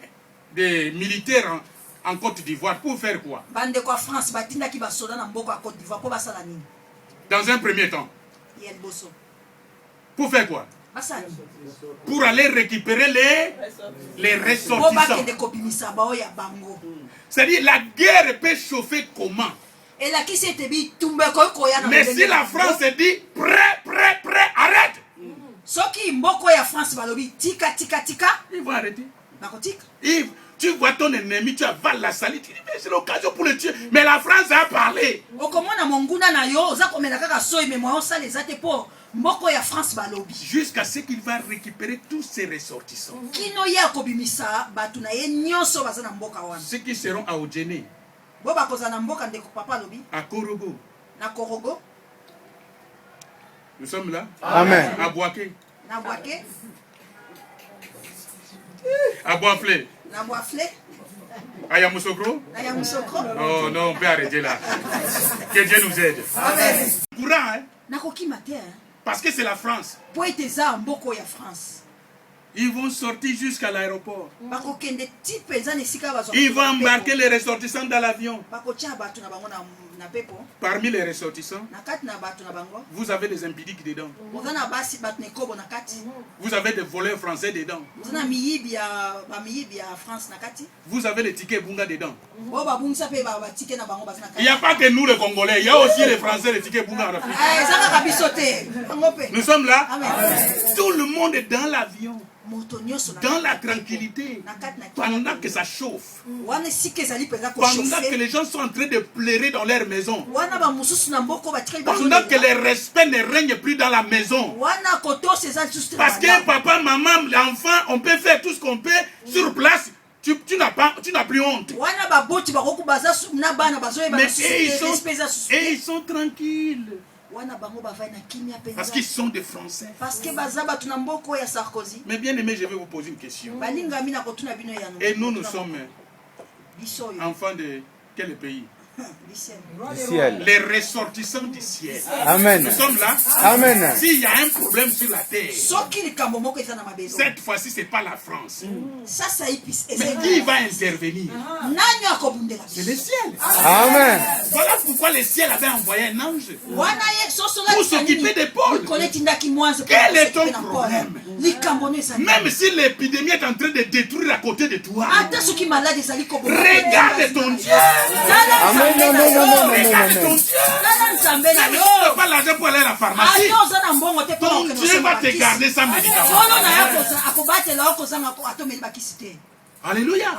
des militaires en Côte d'Ivoire pour faire quoi? Dans un premier temps. Pour faire quoi? Pour aller récupérer les ressortissants. C'est-à-dire la guerre peut chauffer comment? Mais si la France dit prêt, arrête. Ils vont arrêter. Tu vois ton ennemi, tu avales la salive, tu dis, mais c'est l'occasion pour le tuer. Mais la France a parlé. Jusqu'à ce qu'il va récupérer tous ses ressortissants. Ceux qui seront à Odjene, à Korogo. Nous sommes là. Amen. À Boaké. À Boaflé. À Yamoussoukro. Oh non, on peut arrêter là. Que Dieu nous aide. Amen. Courant, hein? Parce que c'est la France. Ils vont sortir jusqu'à l'aéroport. Ils vont embarquer les ressortissants dans l'avion. Parmi les ressortissants, vous avez des impudiques dedans. Vous avez des voleurs français dedans. Vous avez les tickets Bunga dedans. Il n'y a pas que nous les Congolais, il y a aussi les Français, les tickets Bunga. Nous sommes là. Tout le monde est dans l'avion. Dans la tranquillité, pendant que ça chauffe, pendant que les gens sont en train de pleurer dans leur maison, pendant que le respect ne règne plus dans la maison. Parce que papa, maman, l'enfant, on peut faire tout ce qu'on peut sur place. Tu n'as plus honte. Mais ils sont tranquilles. Parce qu'ils sont des Français. Mais bien aimé, je vais vous poser une question. Et nous sommes enfants de quel pays? Du ciel. Les ressortissants du ciel. Amen. Nous sommes là. Amen. S'il y a un problème sur la terre, cette fois-ci, ce n'est pas la France. Mais qui va intervenir? C'est le ciel. Amen. Voilà pourquoi le ciel avait envoyé un ange pour s'occuper des Paul. Quel est ton problème? Même si l'épidémie est en train de détruire à côté de toi, regarde ton Dieu. Amen. Non. Regarde ton Dieu. Même si tu n'as pas l'argent pour aller à la pharmacie, ton Dieu va te garder sans médicaments. Alléluia.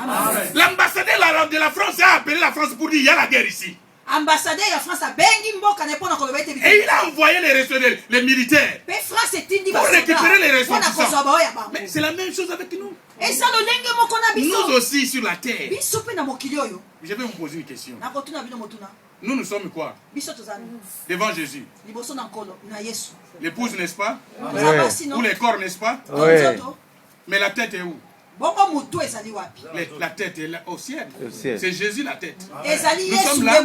L'ambassadeur de la France a appelé la France pour dire il y a la guerre ici. Et il a envoyé les militaires pour récupérer les ressortissants. Mais c'est la même chose avec nous. Nous aussi sur la terre. Je vais vous poser une question. Nous sommes quoi? Devant Jésus. L'épouse, n'est-ce pas? Oui. Ou les corps, n'est-ce pas? Oui. Mais la tête est où? La tête est là au ciel. C'est Jésus la tête. Nous sommes là.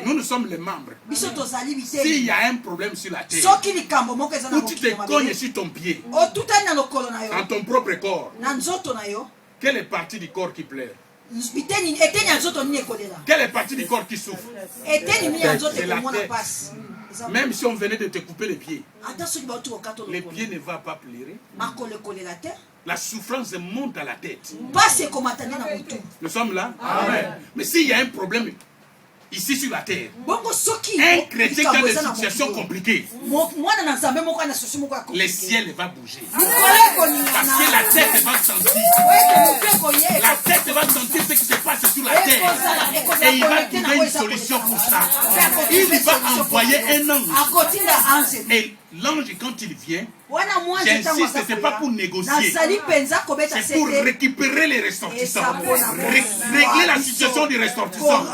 Nous sommes les membres. S'il y a un problème sur la terre, où tu te cognes sur ton pied, dans ton propre corps, quelle est partie du corps qui pleure? Quelle est partie du corps qui souffre? C'est la tête. Même si on venait de te couper les pieds ne vont pas pleurer. La souffrance monte à la tête. Nous sommes là. Amen. Mais s'il y a un problème ici sur la terre, un chrétien qui a des situations compliquées, le ciel va bouger. Parce que la tête va sentir. La tête va sentir ce qui se passe sur la terre. Et il va trouver une solution pour ça. Il va envoyer un ange. Et l'ange, quand il vient, j'insiste, ce n'est pas pour négocier. C'est pour récupérer les ressortissants. Régler la situation des ressortissants.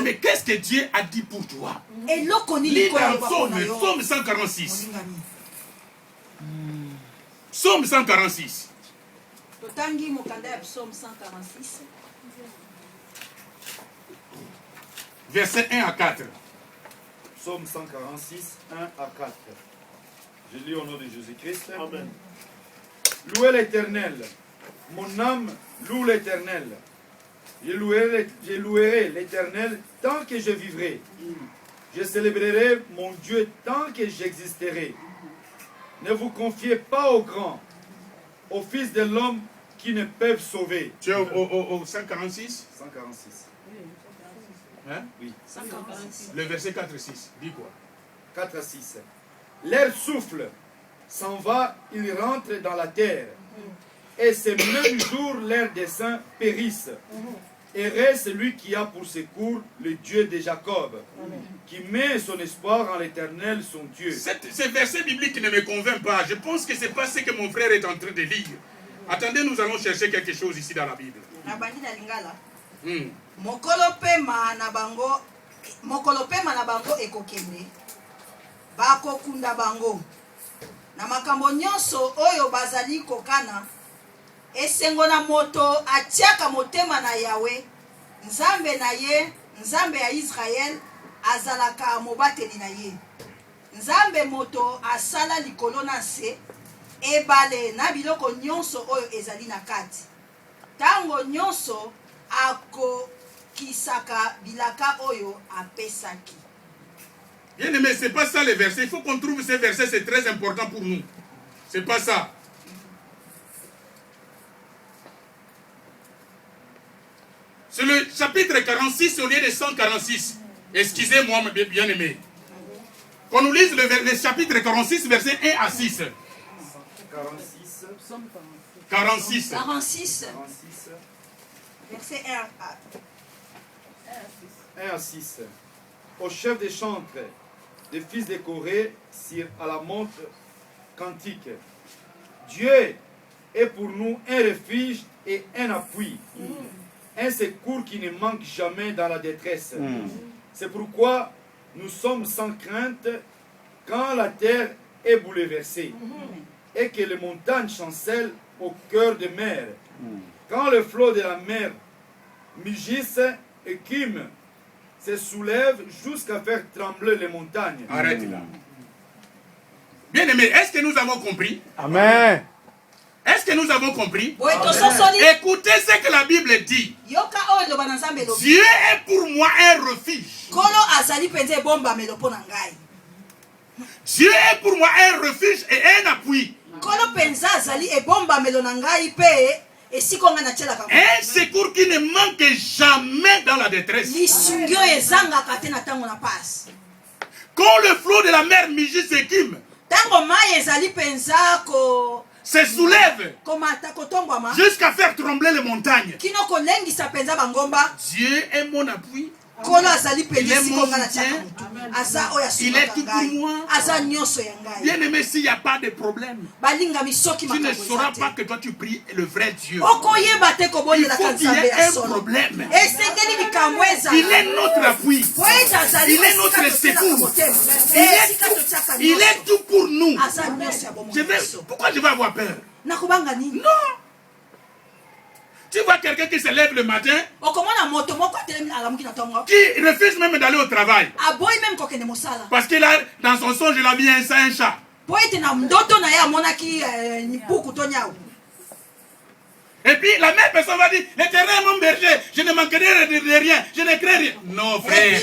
Mais qu'est-ce que Dieu a dit pour toi? Lis dans Psaume 146. Psaume 146. Verset 1 à 4. Psaume 146, 1 à 4. Je lis au nom de Jésus-Christ. Amen. Louez l'Éternel. Mon âme loue l'Éternel. Je louerai l'Éternel tant que je vivrai. Je célébrerai mon Dieu tant que j'existerai. Ne vous confiez pas aux grands, aux fils de l'homme qui ne peuvent sauver. Tu es au 146? 146. Hein? Oui. 146. Le verset 4 et 6. Dis quoi? 4 à 6. L'air souffle, s'en va, il rentre dans la terre. Et ce même jour, leurs desseins périssent. Et reste celui qui a pour secours le Dieu de Jacob, qui met son espoir en l'Éternel, son Dieu. Ce verset biblique ne me convainc pas. Je pense que ce n'est pas ce que mon frère est en train de lire. Attendez, nous allons chercher quelque chose ici dans la Bible. Mokolopema na bango ekokende bakokunda bango na makambo nyonso oyo bazali kokana esengo na moto atiaka motema na Yawe nzambe na ye nzambe ya Israel azalaka mobateli na ye nzambe moto asala likolo na se ebale na biloko nyonso oyo ezali na kati tango nyonso ako kisaka bilaka oyo apesaki. Bien aimé, c'est pas ça le verset. Il faut qu'on trouve ces versets, c'est très important pour nous. C'est pas ça. C'est le chapitre 46 au lieu de 146. Excusez-moi, bien aimé. Qu'on nous lise le chapitre 46, verset 1 à 6. 46. 46. Verset 1 à 6. Au chef des chantres, des fils de Corée, à la montre cantique. Dieu est pour nous un refuge et un appui, un secours qui ne manque jamais dans la détresse. C'est pourquoi nous sommes sans crainte quand la terre est bouleversée et que les montagnes chancellent au cœur de mer. Quand le flot de la mer mugisse et écume, se soulève jusqu'à faire trembler les montagnes. Arrête là. Bien aimé, est-ce que nous avons compris? Amen. Est-ce que nous avons compris? Amen. Écoutez ce que la Bible dit. Dieu est pour moi un refuge. Dieu est pour moi un refuge et un appui. Un secours qui ne manque jamais dans la détresse. Quand le flot de la mer mugit s'écume, se soulève jusqu'à faire trembler les montagnes. Dieu est mon appui. Il est mon soutien. Il est tout pour moi. Bien aimé, s'il n'y a pas de problème, tu ne sauras pas que toi tu pries le vrai Dieu. Il faut qu'il y ait un problème. Il est notre appui. Il est notre secours. Il est tout pour nous. Pourquoi je vais avoir peur? Non. Tu vois quelqu'un qui se lève le matin, qui refuse même d'aller au travail. Parce qu'il a dans son songe, il a mis un chat. Et puis la même personne va dire, l'Éternel est mon berger, je ne manquerai de rien, je ne crains rien. Non frère.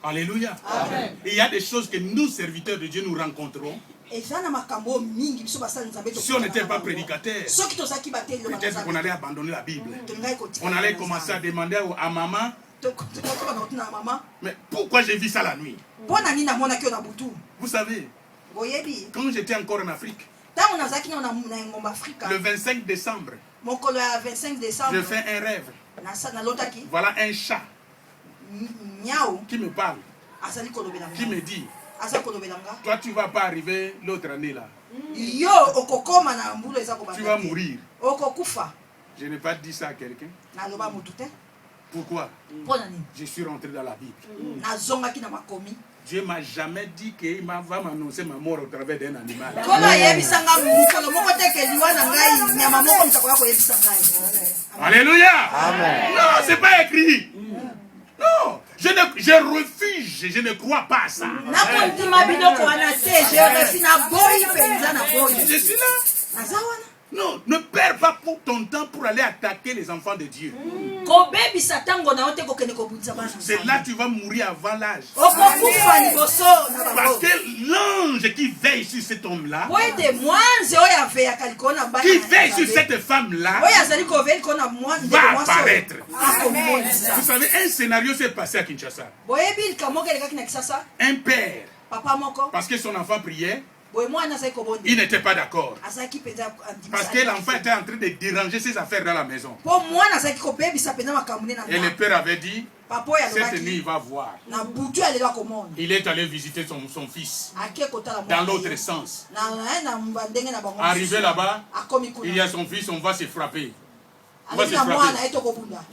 Alléluia. Amen. Il y a des choses que nous, serviteurs de Dieu, nous rencontrons. Si on n'était pas prédicateur, peut-être qu'on allait abandonner la Bible. On allait commencer à demander à maman, mais pourquoi j'ai vu ça la nuit? Vous savez, quand j'étais encore en Afrique, le 25 décembre, je fais un rêve. Voilà un chat qui me parle, qui me dit, toi tu ne vas pas arriver l'autre année là. Tu vas mourir. Je n'ai pas dit ça à quelqu'un. Pourquoi? Je suis rentré dans la Bible. Dieu ne m'a jamais dit qu'il va m'annoncer ma mort au travers d'un animal. Alléluia. Amen. Non, ce n'est pas écrit. Non, je refuse, je ne crois pas à ça. Je suis là. Non, ne perds pas ton temps pour aller attaquer les enfants de Dieu. C'est là que tu vas mourir avant l'âge. Parce que l'ange qui veille sur cet homme-là, qui veille sur cette femme-là, va apparaître. Vous savez, un scénario s'est passé à Kinshasa. Un père Parce que son enfant priait. Il n'était pas d'accord. Parce que l'enfant était en train de déranger ses affaires dans la maison. Et le père avait dit, cette nuit il va voir. Il est allé visiter son fils dans l'autre sens. Arrivé là-bas, il y a son fils, on va se frapper.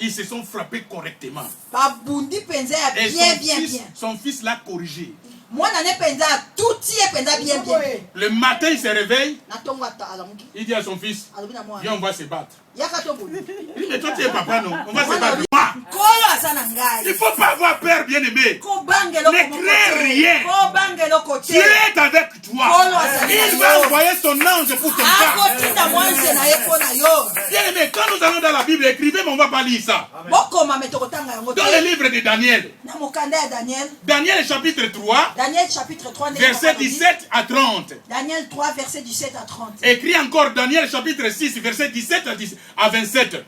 Ils se sont frappés correctement. Et son fils l'a corrigé. Le matin, il se réveille. Il dit à son fils, viens, on va se battre. Il dit, mais toi, tu es papa, non? On va se battre. Il ne faut pas avoir peur, bien-aimé. Ne crains rien. Dieu est avec toi. Il va envoyer son ange pour te battre. Bien-aimé, quand nous allons dans la Bible, écrivez, mais on ne va pas lire ça. Dans le livre de Daniel. Daniel chapitre 3. Daniel chapitre 3, verset 17 à 30. Daniel 3, verset 17 à 30. Écrit encore Daniel chapitre 6, verset 17 à 27.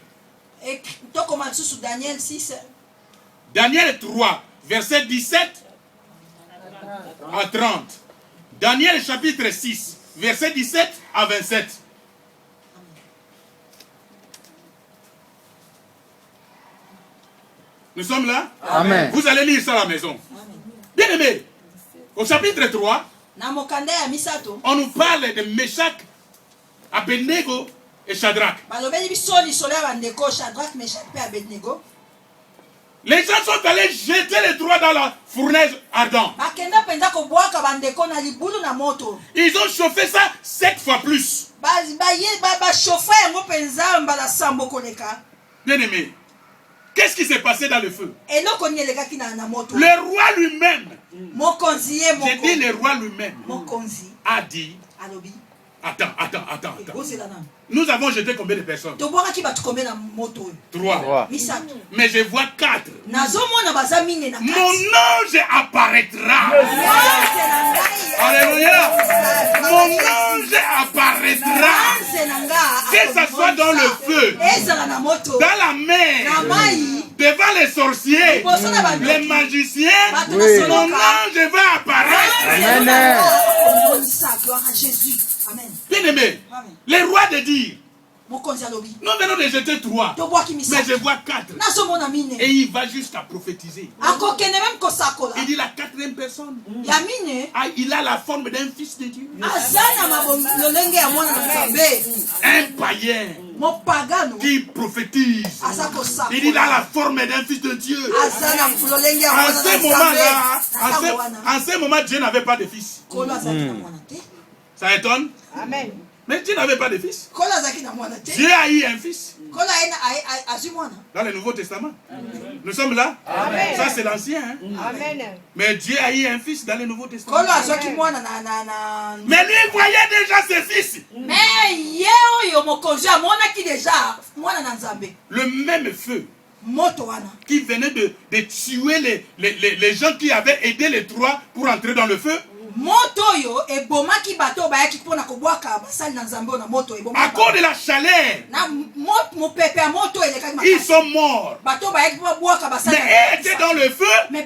Daniel 6. Daniel 3, verset 17 à 30. Daniel chapitre 6, verset 17 à 27. Nous sommes là? Amen. Vous allez lire ça à la maison. Bien aimé. Au chapitre 3, on nous parle de Meshach, Abednego et Shadrach. Les gens sont allés jeter les trois dans la fournaise ardente. Ils ont chauffé ça 7 fois plus. Bien aimé, qu'est-ce qui s'est passé dans le feu? Le roi lui-même, j'ai dit le roi lui-même, a dit, attends. Nous avons jeté combien de personnes? 3. Mais je vois 4. Mon ange apparaîtra. Alléluia. Mon ange apparaîtra. Que ce soit dans le feu, dans la mer, devant les sorciers, les magiciens, mon ange va apparaître. Amen. Bien aimé, le roi de dire, nous venons de jeter 3, mais je vois 4. Et il va jusqu'à prophétiser. Il dit la 4e personne. Il a la forme d'un fils de Dieu. Un païen qui prophétise. Il dit a la forme d'un fils de Dieu. En ce moment, Dieu n'avait pas de fils. Ça étonne? Amen. Mais Dieu n'avait pas de fils. Dieu a eu un fils. Dans le Nouveau Testament. Nous sommes là. Amen. Ça c'est l'ancien. Hein? Amen. Mais Dieu a eu un fils dans le Nouveau Testament. Mais lui voyait déjà ses fils. Le même feu qui venait de tuer les gens qui avaient aidé les 3 pour entrer dans le feu. À cause de la chaleur, ils sont morts. Mais ils étaient dans le feu. Ils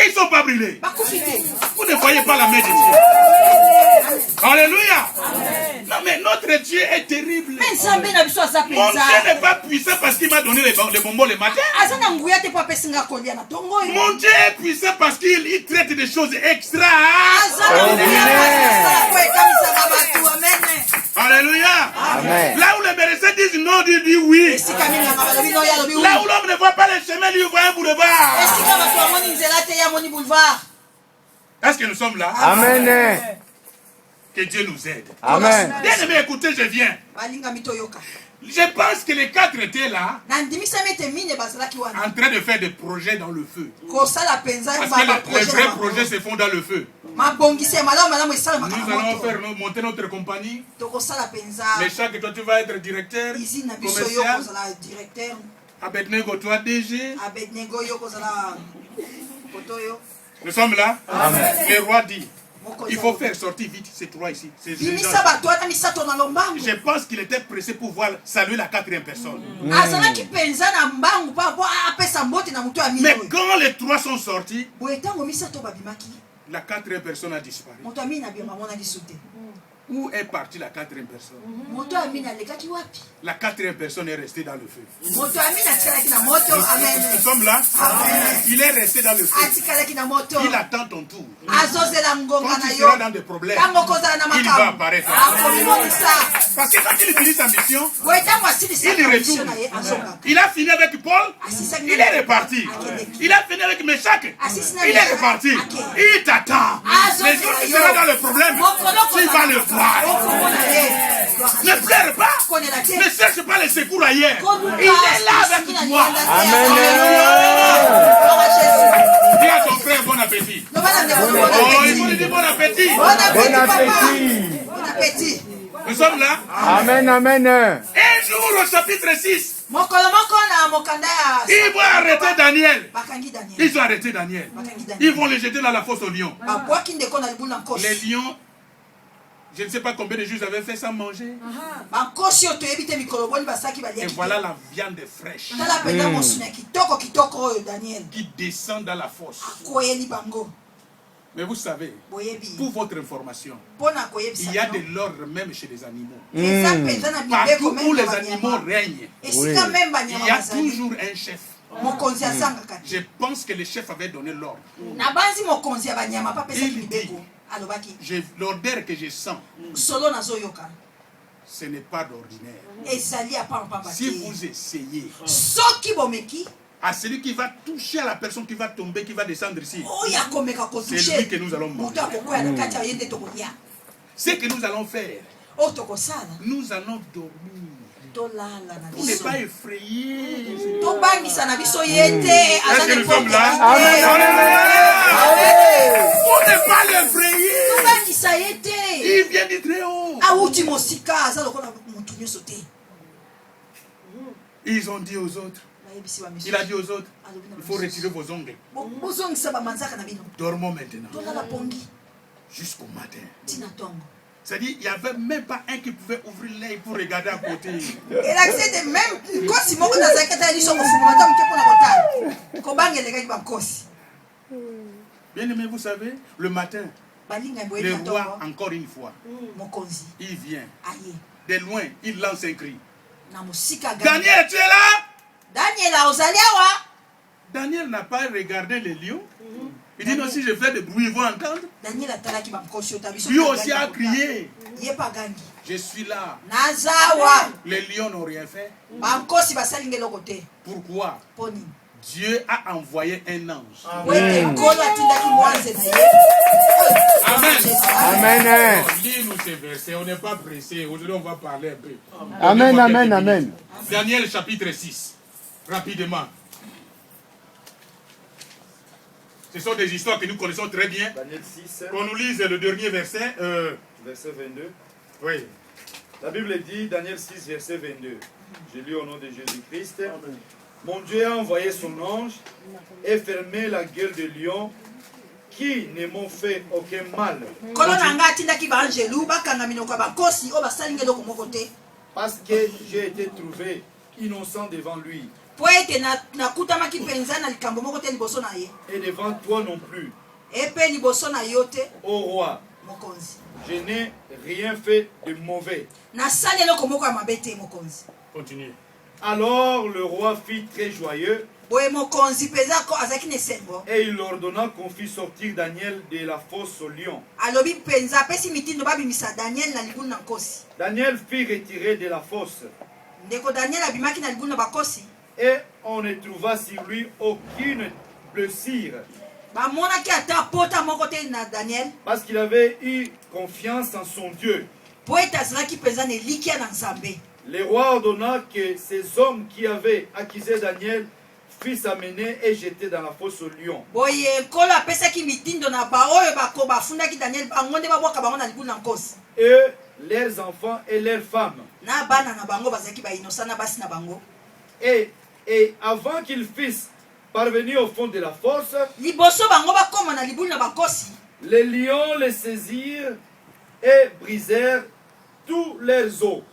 ne sont pas brûlés. Vous ne voyez pas la main de Dieu. Alléluia. Non mais notre Dieu est terrible. Mon Dieu n'est pas puissant parce qu'il m'a donné les bonbons le matin. Mon Dieu est puissant parce qu'il traite des choses extra. Alléluia. Amen. Là où les médecins disent non, Dieu dit oui. Là où l'homme ne voit pas le chemin, lui voit un boulevard. Est-ce que nous sommes là? Amen. Que Dieu nous aide. Amen. Bien aimé, écoutez, je viens. Je pense que les 4 étaient là en train de faire des projets dans le feu. Parce que les vrais projets se font dans le feu. Nous allons monter notre compagnie. Mais chaque toi tu vas être directeur commercial. Abednego toi DG. Nous sommes là. Amen. Le roi dit, il faut faire sortir vite ces 3 ici. Je pense qu'il était pressé pour voir saluer la 4e personne. Mais quand les 3 sont sortis, La quatrième personne a disparu. Où est partie la quatrième personne? La quatrième personne est restée dans le feu. Nous sommes là. Il est resté dans le feu. Il attend ton tour. Quand tu seras dans des problèmes, il va apparaître. Parce que quand il utilise sa mission, il retourne. Il a fini avec Paul, il est reparti. Il a fini avec Meshach, il est reparti. Il t'attend. Les jours qui seront dans le problème, tu vas le voir. Ne pleure pas. Ne cherche pas les secours ailleurs. Il est là avec toi. Amen. Dis à ton frère bon appétit. Oh, il faut lui dire bon appétit. Bon appétit. Nous sommes là. Amen, amen. Un jour au chapitre 6, ils vont arrêter Daniel. Ils ont arrêté Daniel. Ils vont le jeter dans la fosse aux lions. Les lions, je ne sais pas combien de jours avaient fait ça manger. Et voilà la viande fraîche qui descend dans la fosse. Mais vous savez, pour votre information, il y a de l'ordre même chez les animaux. Partout où les animaux règnent, il y a toujours un chef. Je pense que le chef avait donné l'ordre. Il dit, l'odeur que je sens, ce n'est pas d'ordinaire. Si vous essayez, à celui qui va toucher à la personne qui va tomber, qui va descendre ici, c'est lui que nous allons manger. Ce que nous allons faire, nous allons dormir. Pour ne pas effrayer. Est-ce que nous sommes là? Amen. Pour ne pas l'effrayer. Il vient du très haut. Ils ont dit aux autres. Il a dit aux autres, il faut retirer vos ongles. Dormons maintenant. Jusqu'au matin. C'est-à-dire, il n'y avait même pas un qui pouvait ouvrir l'œil pour regarder à côté. Bien aimé, vous savez, le matin, le roi, encore une fois, il vient. De loin, il lance un cri. Daniel, tu es là? Daniel n'a pas regardé les lions. Il dit non, si je fais des bruits, ils vont entendre. Lui aussi a crié. Je suis là. Les lions n'ont rien fait. Pourquoi? Dieu a envoyé un ange. Amen. Amen. Lis-nous ces versets, on n'est pas pressé. Aujourd'hui, on va parler un peu. Amen, amen, amen. Daniel chapitre 6. Rapidement. Ce sont des histoires que nous connaissons très bien. Daniel 6. Qu'on nous lise le dernier verset. Verset 22. Oui. La Bible dit, Daniel 6, verset 22. Je lis au nom de Jésus-Christ. Mon Dieu a envoyé son ange et fermé la gueule des lions qui ne m'ont fait aucun mal. Parce que j'ai été trouvé innocent devant lui. Et devant toi non plus. Ô roi, je n'ai rien fait de mauvais. Continuez. Alors le roi fit très joyeux. Et il ordonna qu'on fît sortir Daniel de la fosse aux lions. Daniel fit retirer de la fosse. Et on ne trouva sur lui aucune blessure. Parce qu'il avait eu confiance en son Dieu. Le roi ordonna que ces hommes qui avaient accusé Daniel fils amenés et jetés dans la fosse aux lions. Eux, leurs enfants et leurs femmes. Et avant qu'ils fissent parvenir au fond de la fosse, les lions les saisirent et brisèrent tous leurs os.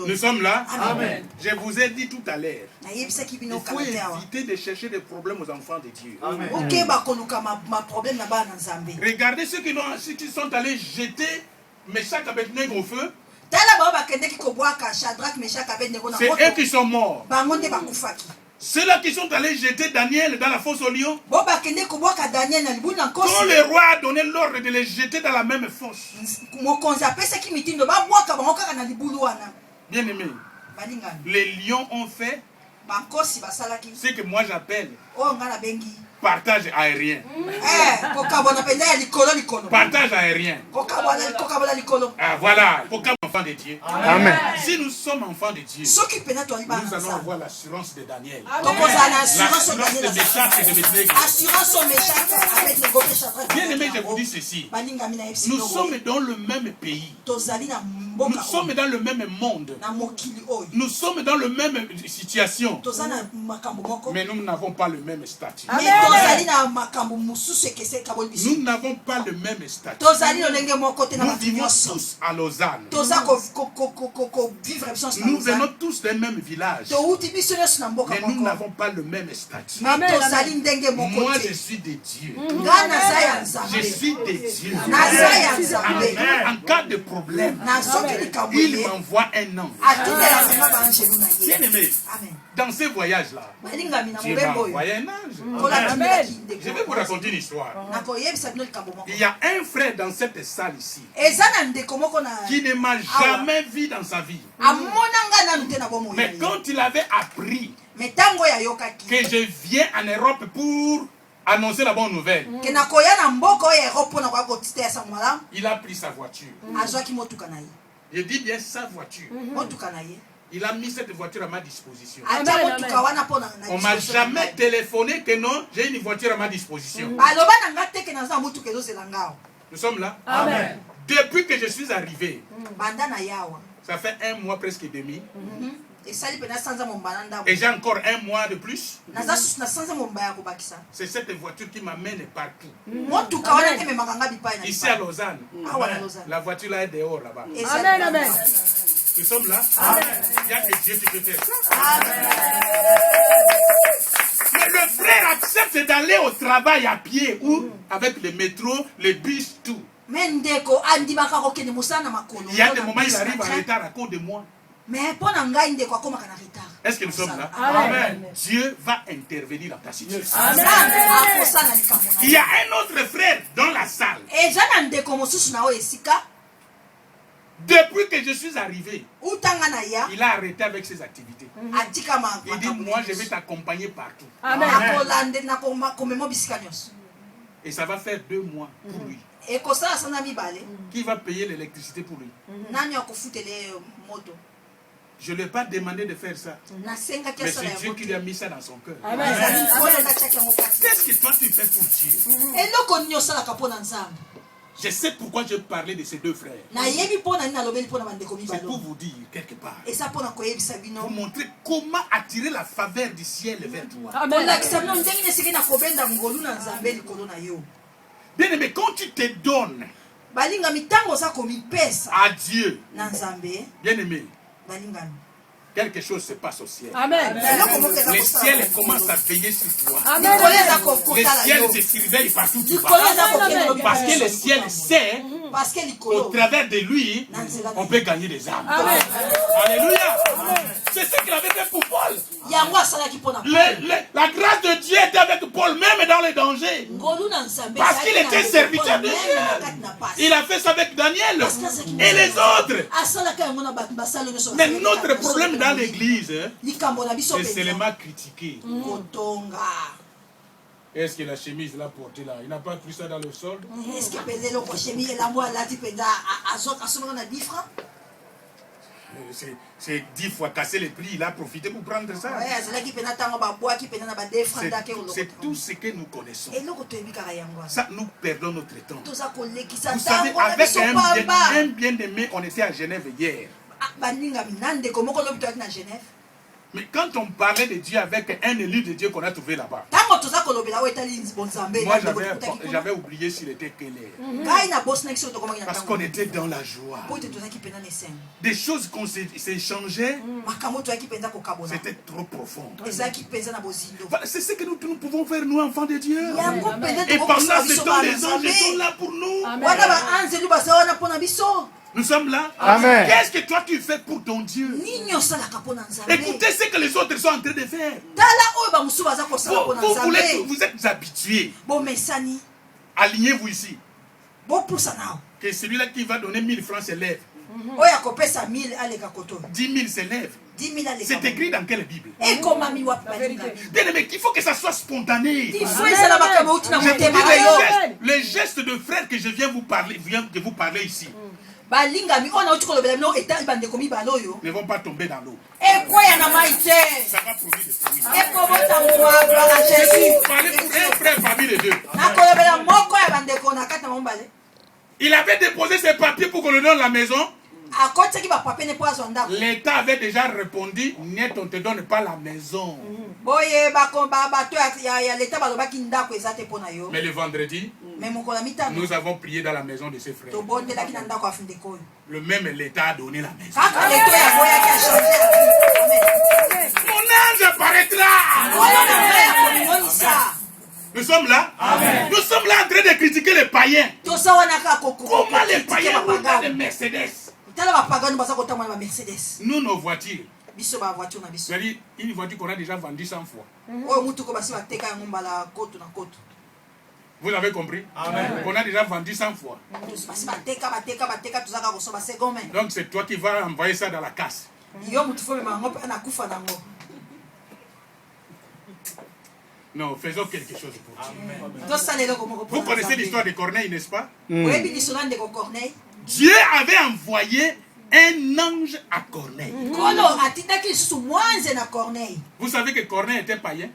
Nous sommes là. Amen. Je vous ai dit tout à l'heure. Il faut éviter de chercher des problèmes aux enfants de Dieu. Amen. Regardez ceux qui sont allés jeter Meshach et Abednego au feu. C'est eux qui sont morts. Ceux-là qui sont allés jeter Daniel dans la fosse au lion. Quand le roi a donné l'ordre de les jeter dans la même fosse. Bien aimé, les lions ont fait ce que moi j'appelle partage aérien. Partage aérien. Ah, voilà, pourquoi enfants de Dieu. Amen. Si nous sommes enfants de Dieu, nous allons avoir l'assurance de Daniel. L'assurance de Meshach et de Abednego. Bien aimé, je vous dis ceci. Nous sommes dans le même pays. Nous sommes dans le même monde. Nous sommes dans la même situation. Mais nous n'avons pas le même statut. Nous n'avons pas le même statut. Nous vivons tous à Lausanne. Nous venons tous des mêmes villages. Mais nous n'avons pas le même statut. Moi, je suis de Dieu. Je suis de Dieu. En cas de problème, il m'envoie un ange. Bien aimé, dans ces voyages-là, Dieu m'a envoyé un ange. Je vais vous raconter une histoire. Il y a un frère dans cette salle ici qui ne m'a jamais vu dans sa vie. Mais quand il avait appris que je viens en Europe pour annoncer la bonne nouvelle, il a pris sa voiture. Je dis bien sa voiture. Il a mis cette voiture à ma disposition. On ne m'a jamais téléphoné que non, j'ai une voiture à ma disposition. Nous sommes là. Amen. Depuis que je suis arrivé, ça fait un mois presque et demi. Et j'ai encore un mois de plus. C'est cette voiture qui m'amène partout. Ici à Lausanne. La voiture là est dehors là-bas. Amen, amen. Nous sommes là. Amen. Il n'y a que Dieu qui peut faire ça. Amen. Mais le frère accepte d'aller au travail à pied ou avec le métro, le bus, tout. Il y a des moments où il arrive en retard à cause de moi. Est-ce que nous sommes là? Amen. Dieu va intervenir dans ta situation. Amen. Il y a un autre frère dans la salle. Depuis que je suis arrivé, il a arrêté avec ses activités. Il dit, moi je vais t'accompagner partout. Amen. Et ça va faire 2 mois pour lui. Qui va payer l'électricité pour lui? Je ne lui ai pas demandé de faire ça. Mais c'est Dieu qui lui a mis ça dans son cœur. Qu'est-ce que toi tu fais pour Dieu? Je sais pourquoi je parlais de ces 2 frères. C'est pour vous dire quelque part. Pour montrer comment attirer la faveur du ciel vers toi. Bien aimé, quand tu te donnes à Dieu, bien aimé, quelque chose se passe au ciel. Amen. Le ciel commence à veiller sur toi. Amen. Le ciel se surveille partout où tu vas. Parce que le ciel sait qu'au travers de lui, on peut gagner des âmes. Amen. Alléluia. C'est ce qu'il avait fait pour Paul. La grâce de Dieu était avec Paul, même dans les dangers. Parce qu'il était serviteur de Dieu. Il a fait ça avec Daniel et les autres. Mais notre problème dans l'église, c'est seulement critiquer. Est-ce que la chemise l'a portée là? Il n'a pas pris ça dans le sol? C'est 10 fois cassé le prix, il a profité pour prendre ça. C'est tout ce que nous connaissons. Ça, nous perdons notre temps. Vous savez, avec un bien-aimé, on était à Genève hier. Mais quand on parlait de Dieu avec un élu de Dieu qu'on a trouvé là-bas, Moi, j'avais oublié s'il était quelle heure. Parce qu'on était dans la joie. Des choses qu'on s'échangeait, c'était trop profond. Voilà, c'est ce que nous pouvons faire, nous, enfants de Dieu. Et pendant ce temps, les anges sont là pour nous. Nous sommes là. Amen. Qu'est-ce que toi tu fais pour ton Dieu? Écoutez ce que les autres sont en train de faire. Vous êtes habitués. Alignez-vous ici. Que celui-là qui va donner 1000 francs s'élève. 10 000 s'élève. C'est écrit dans quelle Bible? Bien aimé, il faut que ça soit spontané. Les gestes de frère que je viens vous parler ici ne vont pas tomber dans l'eau. Ça va produire des fruits. Parlez pour un frère parmi les deux. Il avait déposé ses papiers pour qu'on le donne la maison. L'État avait déjà répondu, net, on ne te donne pas la maison. Mais le vendredi, nous avons prié dans la maison de ses frères. Le même l'État a donné la maison. Mon ange apparaîtra. Nous sommes là. Amen. Nous sommes là en train de critiquer les païens. Comment les païens ont des Mercedes? Nous, nos voitures. C'est-à-dire une voiture qu'on a déjà vendue 100 fois. Vous avez compris? Amen. On a déjà vendu 100 fois. Donc c'est toi qui vas envoyer ça dans la casse. Non, faisons quelque chose pour Dieu. Vous connaissez l'histoire de Corneille, n'est-ce pas? Dieu avait envoyé un ange à Corneille. Vous savez que Corneille était païen.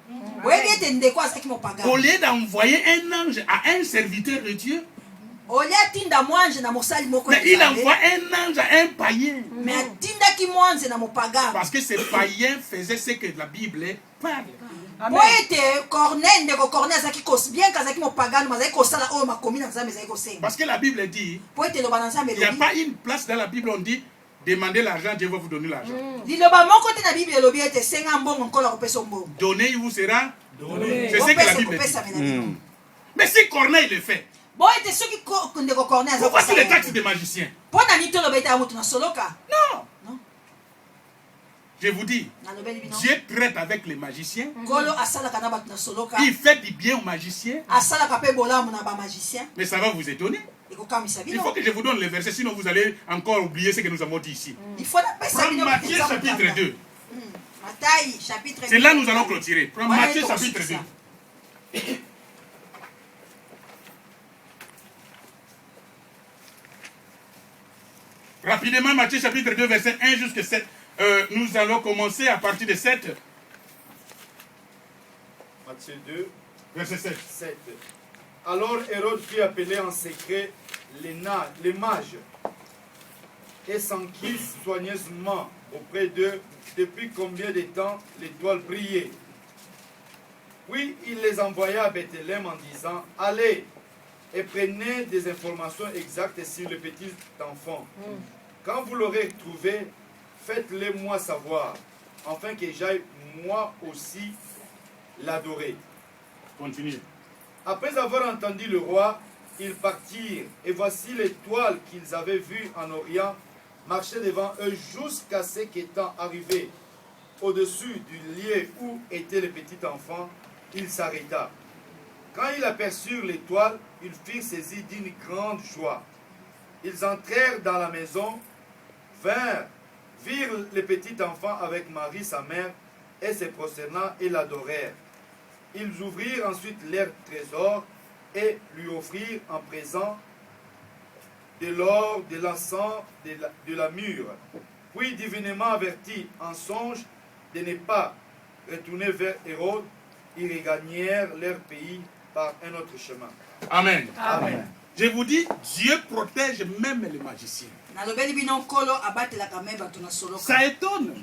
Au lieu d'envoyer un ange à un serviteur de Dieu, mais il envoie un ange à un païen. Parce que ces païens faisaient ce que la Bible parle. Parce que la Bible dit, il n'y a pas une place dans la Bible où on dit demandez l'argent, Dieu va vous donner l'argent. Donner, il vous sera donné. C'est ce que la Bible dit. Mais si Corneille le fait, pourquoi c'est le taxe des magiciens? Non. Je vous dis, Dieu traite avec les magiciens. Il fait du bien aux magiciens. Mais ça va vous étonner. Il faut que je vous donne les versets, sinon vous allez encore oublier ce que nous avons dit ici. Prends Matthieu chapitre 2. C'est là que nous allons clôturer. Prends Matthieu chapitre 2. Rapidement, Matthieu chapitre 2, verset 1 jusqu'à 7. Nous allons commencer à partir de 7. Matthieu 2, verset 7. Alors Hérode fit appeler en secret les mages et s'enquit soigneusement auprès d'eux depuis combien de temps l'étoile brillait. Puis il les envoya à Bethléem en disant, allez et prenez des informations exactes sur le petit enfant. Quand vous l'aurez trouvé, faites-le moi savoir, afin que j'aille moi aussi l'adorer. Continue. Après avoir entendu le roi, ils partirent, et voici l'étoile qu'ils avaient vue en Orient marchait devant eux jusqu'à ce qu'étant arrivé au-dessus du lieu où était le petit enfant, il s'arrêta. Quand ils aperçurent l'étoile, ils furent saisis d'une grande joie. Ils entrèrent dans la maison, virent le petit enfant avec Marie, sa mère, et se prosternant et l'adorèrent. Ils ouvrirent ensuite leur trésor et lui offrirent en présent de l'or, de l'encens, de la myrrhe. Puis, divinement avertis en songe de ne pas retourner vers Hérode, ils regagnèrent leur pays par un autre chemin. Amen. Amen. Je vous dis, Dieu protège même les magiciens. Ça étonne.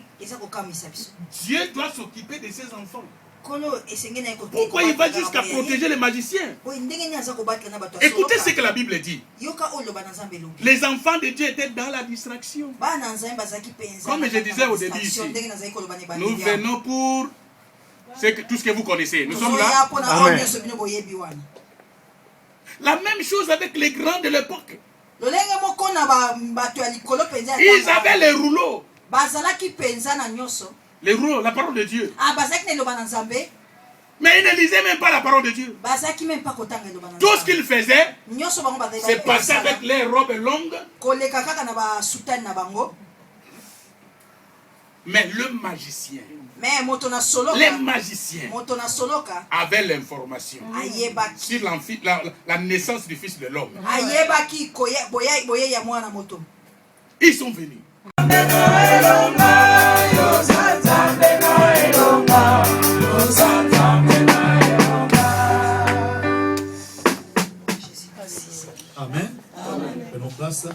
Dieu doit s'occuper de ses enfants. Pourquoi il va jusqu'à protéger les magiciens? Écoutez ce que la Bible dit. Les enfants de Dieu étaient dans la distraction. Comme je disais au début ici, nous venons pour tout ce que vous connaissez. Nous sommes là. Amen. La même chose avec les grands de l'époque. Ils avaient les rouleaux. Les rouleaux, la parole de Dieu. Mais ils ne lisaient même pas la parole de Dieu. Tout ce qu'ils faisaient, c'est passer avec les robes longues. Mais le magicien, les magiciens avaient l'information sur la naissance du Fils de l'homme. Ils sont venus. Amen. Prenons place.